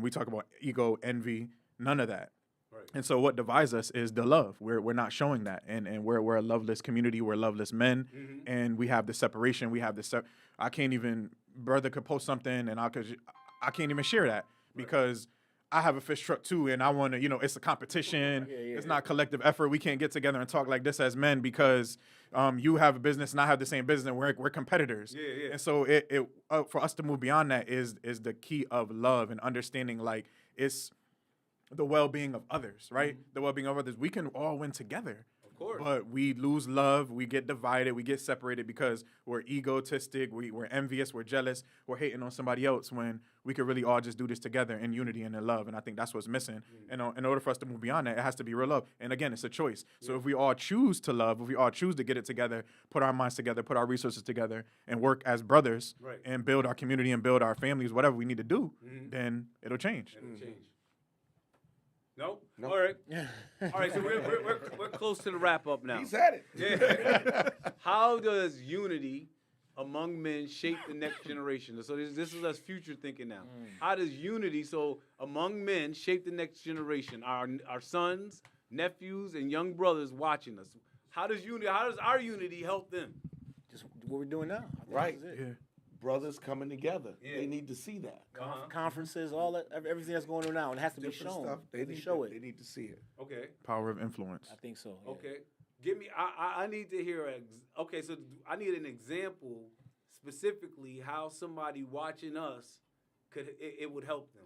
[SPEAKER 1] We talk about ego, envy, none of that.
[SPEAKER 3] Right.
[SPEAKER 1] And so what divides us is the love. We're not showing that, and we're a loveless community. We're loveless men, and we have the separation. We have the I can't even brother could post something, and I can't even share that because I have a fish truck too, and I want to, it's a competition. It's not collective effort. We can't get together and talk like this as men because you have a business and I have the same business, and we're competitors.
[SPEAKER 3] Yeah.
[SPEAKER 1] And so it for us to move beyond that is the key of love and understanding, like, it's the well-being of others, right? The well-being of others. We can all win together.
[SPEAKER 3] Of course.
[SPEAKER 1] But we lose love, we get divided, we get separated because we're egotistic, we're envious, we're jealous, we're hating on somebody else when we could really all just do this together in unity and in love. And I think that's what's missing. And in order for us to move beyond that, it has to be real love. And again, it's a choice. So if we all choose to love, if we all choose to get it together, put our minds together, put our resources together, and work as brothers
[SPEAKER 3] Right.
[SPEAKER 1] and build our community and build our families, whatever we need to do, then it'll change.
[SPEAKER 3] It'll change. Nope. All right. All right. So we're close to the wrap up now.
[SPEAKER 4] He said it.
[SPEAKER 3] Yeah. How does unity among men shape the next generation? So this is us future thinking now. How does unity among men shape the next generation? Our sons, nephews, and young brothers watching us. How does our unity help them?
[SPEAKER 2] Just what we're doing now. I think
[SPEAKER 4] Right.
[SPEAKER 2] this is it.
[SPEAKER 1] Yeah.
[SPEAKER 4] Brothers coming together.
[SPEAKER 3] Yeah.
[SPEAKER 4] They need to see that.
[SPEAKER 2] Conferences, all that, everything that's going on now, it has to be
[SPEAKER 4] Different
[SPEAKER 2] shown.
[SPEAKER 4] stuff. They need
[SPEAKER 2] show
[SPEAKER 4] They
[SPEAKER 2] it.
[SPEAKER 4] need to see it.
[SPEAKER 3] Okay.
[SPEAKER 1] Power of influence.
[SPEAKER 2] I think so. Yeah.
[SPEAKER 3] Okay. Give me. I need to hear. Okay. So I need an example specifically how somebody watching us it would help them.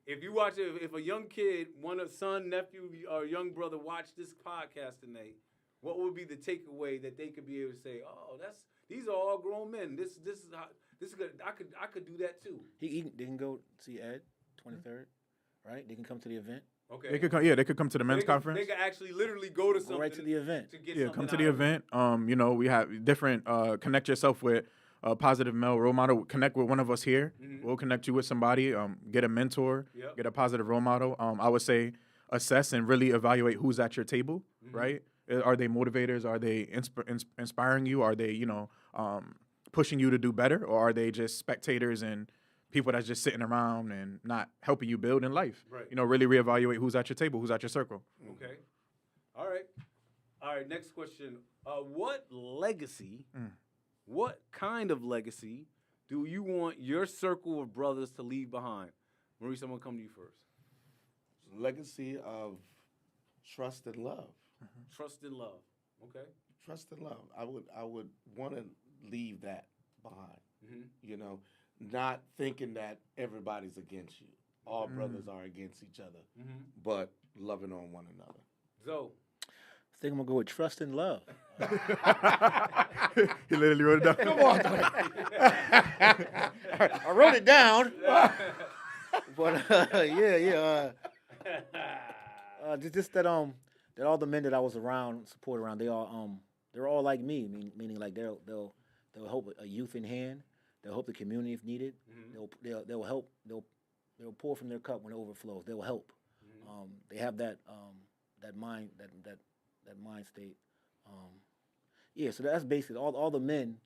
[SPEAKER 3] If you watch it, if a young kid, son, nephew, or young brother watch this podcast tonight, what would be the takeaway that they could be able to say, "Oh, these are all grown men. This is good. I could do that too."
[SPEAKER 2] They can go see Ed, 23rd, right? They can come to the event.
[SPEAKER 3] Okay.
[SPEAKER 1] They could come to the men's conference.
[SPEAKER 3] They could actually literally go to something.
[SPEAKER 2] Go right to the event.
[SPEAKER 3] To get
[SPEAKER 1] Yeah,
[SPEAKER 3] something
[SPEAKER 1] come to
[SPEAKER 3] out
[SPEAKER 1] the
[SPEAKER 3] of it.
[SPEAKER 1] event. We have different. Connect yourself with a positive male role model. Connect with one of us here. We'll connect you with somebody. Get a mentor.
[SPEAKER 3] Yep.
[SPEAKER 1] Get a positive role model. I would say assess and really evaluate who's at your table. Right? Are they motivators? Are they inspiring you? Are they pushing you to do better, or are they just spectators and people that's just sitting around and not helping you build in life?
[SPEAKER 3] Right.
[SPEAKER 1] Really reevaluate who's at your table, who's at your circle.
[SPEAKER 3] Okay. All right. Next question. What legacy, what kind of legacy do you want your circle of brothers to leave behind? Maurice, I'm going to come to you first.
[SPEAKER 4] Legacy of trust and love.
[SPEAKER 3] Trust and love. Okay.
[SPEAKER 4] Trust and love. I would want to leave that behind. Not thinking that everybody's against you. All brothers are against each other, but loving on one another.
[SPEAKER 3] Zoe.
[SPEAKER 2] I think I'm gonna go with trust and love.
[SPEAKER 1] He literally wrote it down.
[SPEAKER 2] Come on, I wrote it down. But just that all the men that I was around, support around, they're all like me. Meaning like they'll help a youth in hand. They'll help the community if needed. They'll help. They'll pour from their cup when it overflows. They'll help. They have that mind mind state. So that's basically all the men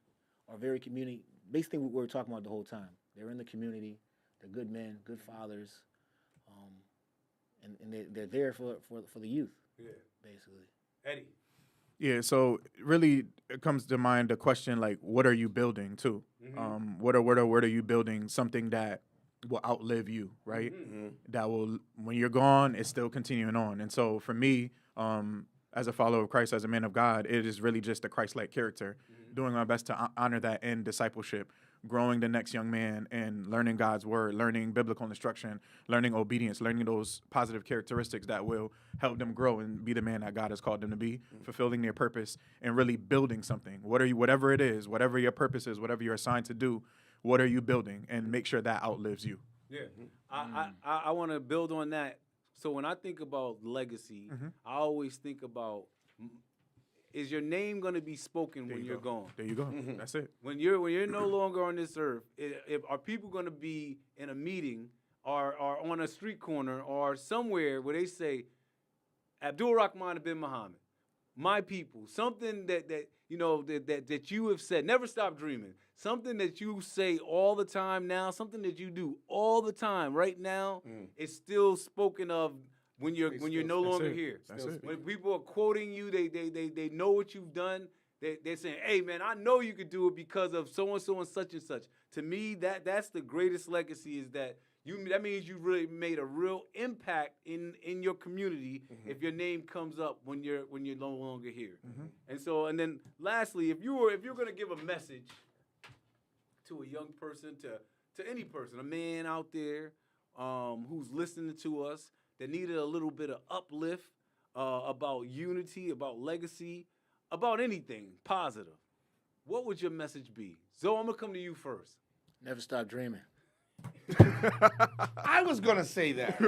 [SPEAKER 2] are very community. Basically, what we're talking about the whole time. They're in the community. They're good men, good fathers, and they're there for the youth.
[SPEAKER 3] Yeah.
[SPEAKER 2] Basically.
[SPEAKER 3] Eddie.
[SPEAKER 1] Yeah, so really it comes to mind the question, like, what are you building too? What are you building? Something that will outlive you, right? That will, when you're gone, it's still continuing on. And so for me, as a follower of Christ, as a man of God, it is really just a Christ-like character, doing my best to honor that in discipleship, growing the next young man and learning God's word, learning biblical instruction, learning obedience, learning those positive characteristics that will help them grow and be the man that God has called them to be, fulfilling their purpose and really building something. Whatever it is, whatever your purpose is, whatever you're assigned to do, what are you building? And make sure that outlives you.
[SPEAKER 3] Yeah. I want to build on that So when I think about legacy,
[SPEAKER 1] Mm-hmm.
[SPEAKER 3] I always think about, is your name going to be spoken when you're gone?
[SPEAKER 1] There you go. That's it.
[SPEAKER 3] When you're no longer on this earth, are people going to be in a meeting or on a street corner or somewhere where they say, Abdul Rahman bin Muhammad, my people, something that you have said, never stop dreaming, something that you say all the time now, something that you do all the time right now, is still spoken of when you're no longer here.
[SPEAKER 1] That's it.
[SPEAKER 3] When people are quoting you, they know what you've done. They're saying, hey, man, I know you could do it because of so-and-so and such and such. To me, that's the greatest legacy, is that that means you really made a real impact in your community if your name comes up when you're no longer here. And then lastly, if you're going to give a message to a young person, to any person, a man out there who's listening to us that needed a little bit of uplift about unity, about legacy, about anything positive, what would your message be? Zoe, I'm going to come to you first.
[SPEAKER 2] Never stop dreaming.
[SPEAKER 4] I was gonna say that.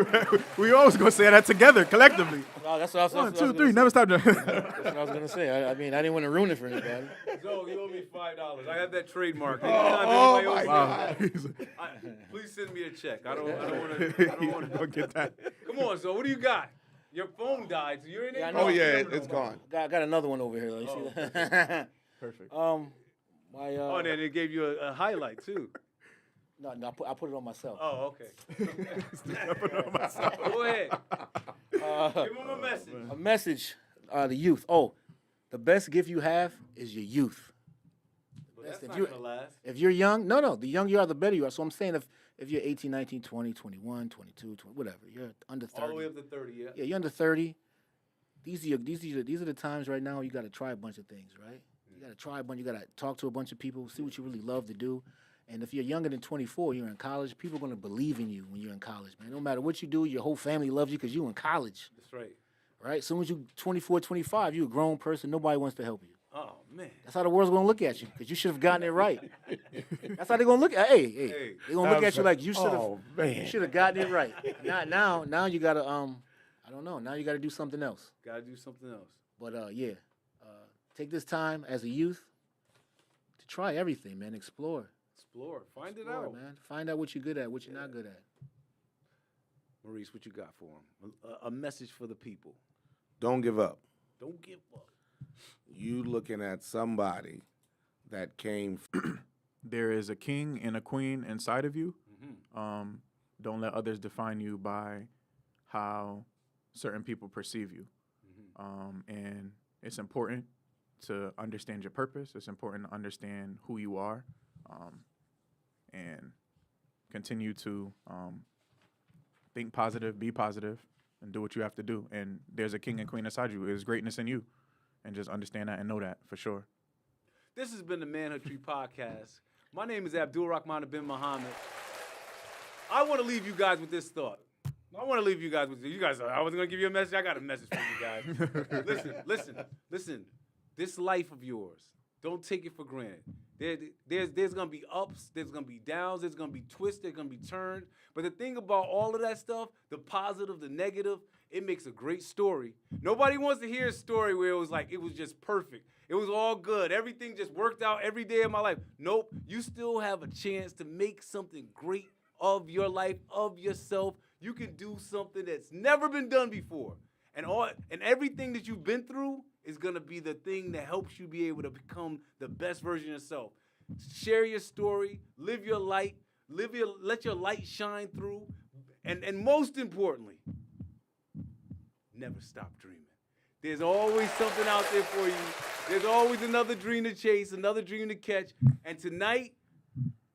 [SPEAKER 1] We always gonna say that together, collectively.
[SPEAKER 2] No, that's what I was
[SPEAKER 1] 1, 2, 3. Never stop.
[SPEAKER 2] That's what I was gonna say. I mean, I didn't want to ruin it for anybody.
[SPEAKER 3] Zoe, you owe me $5. I have that trademark.
[SPEAKER 4] Oh my God.
[SPEAKER 3] Please send me a check. I don't want to.
[SPEAKER 1] Go get that.
[SPEAKER 3] Come on, Zoe, what do you got? Your phone died, so you're in
[SPEAKER 2] Yeah, I
[SPEAKER 3] it.
[SPEAKER 2] know.
[SPEAKER 4] Oh yeah, it's gone.
[SPEAKER 2] Got another one over here. You see that?
[SPEAKER 1] Perfect.
[SPEAKER 3] Oh, and then it gave you a highlight too.
[SPEAKER 2] No, I put it on myself.
[SPEAKER 3] Oh, okay. Go ahead. Give him a message.
[SPEAKER 2] A message, the youth. Oh, the best gift you have is your youth.
[SPEAKER 3] But that's
[SPEAKER 2] if
[SPEAKER 3] not
[SPEAKER 2] you-
[SPEAKER 3] gonna last.
[SPEAKER 2] If you're young, no, the younger you are, the better you are. So I'm saying if you're 18, 19, 20, 21, 22, 20, whatever, you're under 30.
[SPEAKER 3] All the way up to 30, yeah.
[SPEAKER 2] Yeah, you're under 30. These are the times right now you got to try a bunch of things, right? You got to try a bunch. You got to talk to a bunch of people, see what you really love to do. And if you're younger than 24, you're in college, people are going to believe in you when you're in college, man. No matter what you do, your whole family loves you because you're in college,
[SPEAKER 3] That's right.
[SPEAKER 2] right? As soon as you're 24, 25, you're a grown person. Nobody wants to help you.
[SPEAKER 3] Oh, man.
[SPEAKER 2] That's how the world's going to look at you because you should have gotten it right. That's how they're going to look at Hey, they're going to look at you like you should have you should have gotten it right. Now you got to, I don't know, now you got to do something else.
[SPEAKER 3] Got to do something else.
[SPEAKER 2] But, take this time as a youth to try everything, man. Explore.
[SPEAKER 3] Find it
[SPEAKER 2] Explore,
[SPEAKER 3] out.
[SPEAKER 2] man. Find out what you're good at, what you're not good at.
[SPEAKER 3] Maurice, what you got for him? A message for the people.
[SPEAKER 4] Don't give up.
[SPEAKER 3] Don't give up.
[SPEAKER 4] You looking at somebody that came.
[SPEAKER 1] There is a king and a queen inside of you. Don't let others define you by how certain people perceive you. And it's important to understand your purpose. It's important to understand who you are, and continue to think positive, be positive, and do what you have to do. And there's a king and queen inside you. There's greatness in you. And just understand that and know that for sure.
[SPEAKER 3] This has been the Manhood Tree Podcast. My name is Abdul Rahman bin Muhammad. I want to leave you guys with this thought. I was going to give you a message. I got a message for you guys. Listen. This life of yours, don't take it for granted. There's going to be ups, there's going to be downs, there's going to be twists, there's going to be turns. But the thing about all of that stuff, the positive, the negative, it makes a great story. Nobody wants to hear a story where it was just perfect. It was all good. Everything just worked out every day of my life. Nope. You still have a chance to make something great of your life, of yourself. You can do something that's never been done before. And everything that you've been through is going to be the thing that helps you be able to become the best version of yourself. Share your story, live your light, let your light shine through, and most importantly, never stop dreaming. There's always something out there for you. There's always another dream to chase, another dream to catch. And tonight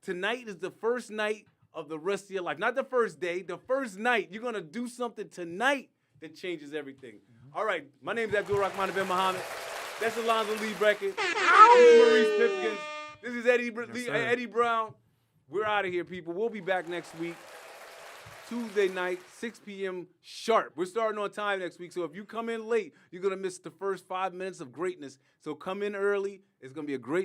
[SPEAKER 3] is the first night of the rest of your life. Not the first day, the first night. You're going to do something tonight that changes everything. All right, my name is Abdul Rahman bin Muhammad. That's Alonzo Lee Brackett. This is Maurice Pipkin. This is Eddie Brown. We're out of here, people. We'll be back next week. Tuesday night, 6 p.m. sharp. We're starting on time next week, so if you come in late, you're going to miss the first 5 minutes of greatness. So come in early. It's going to be a great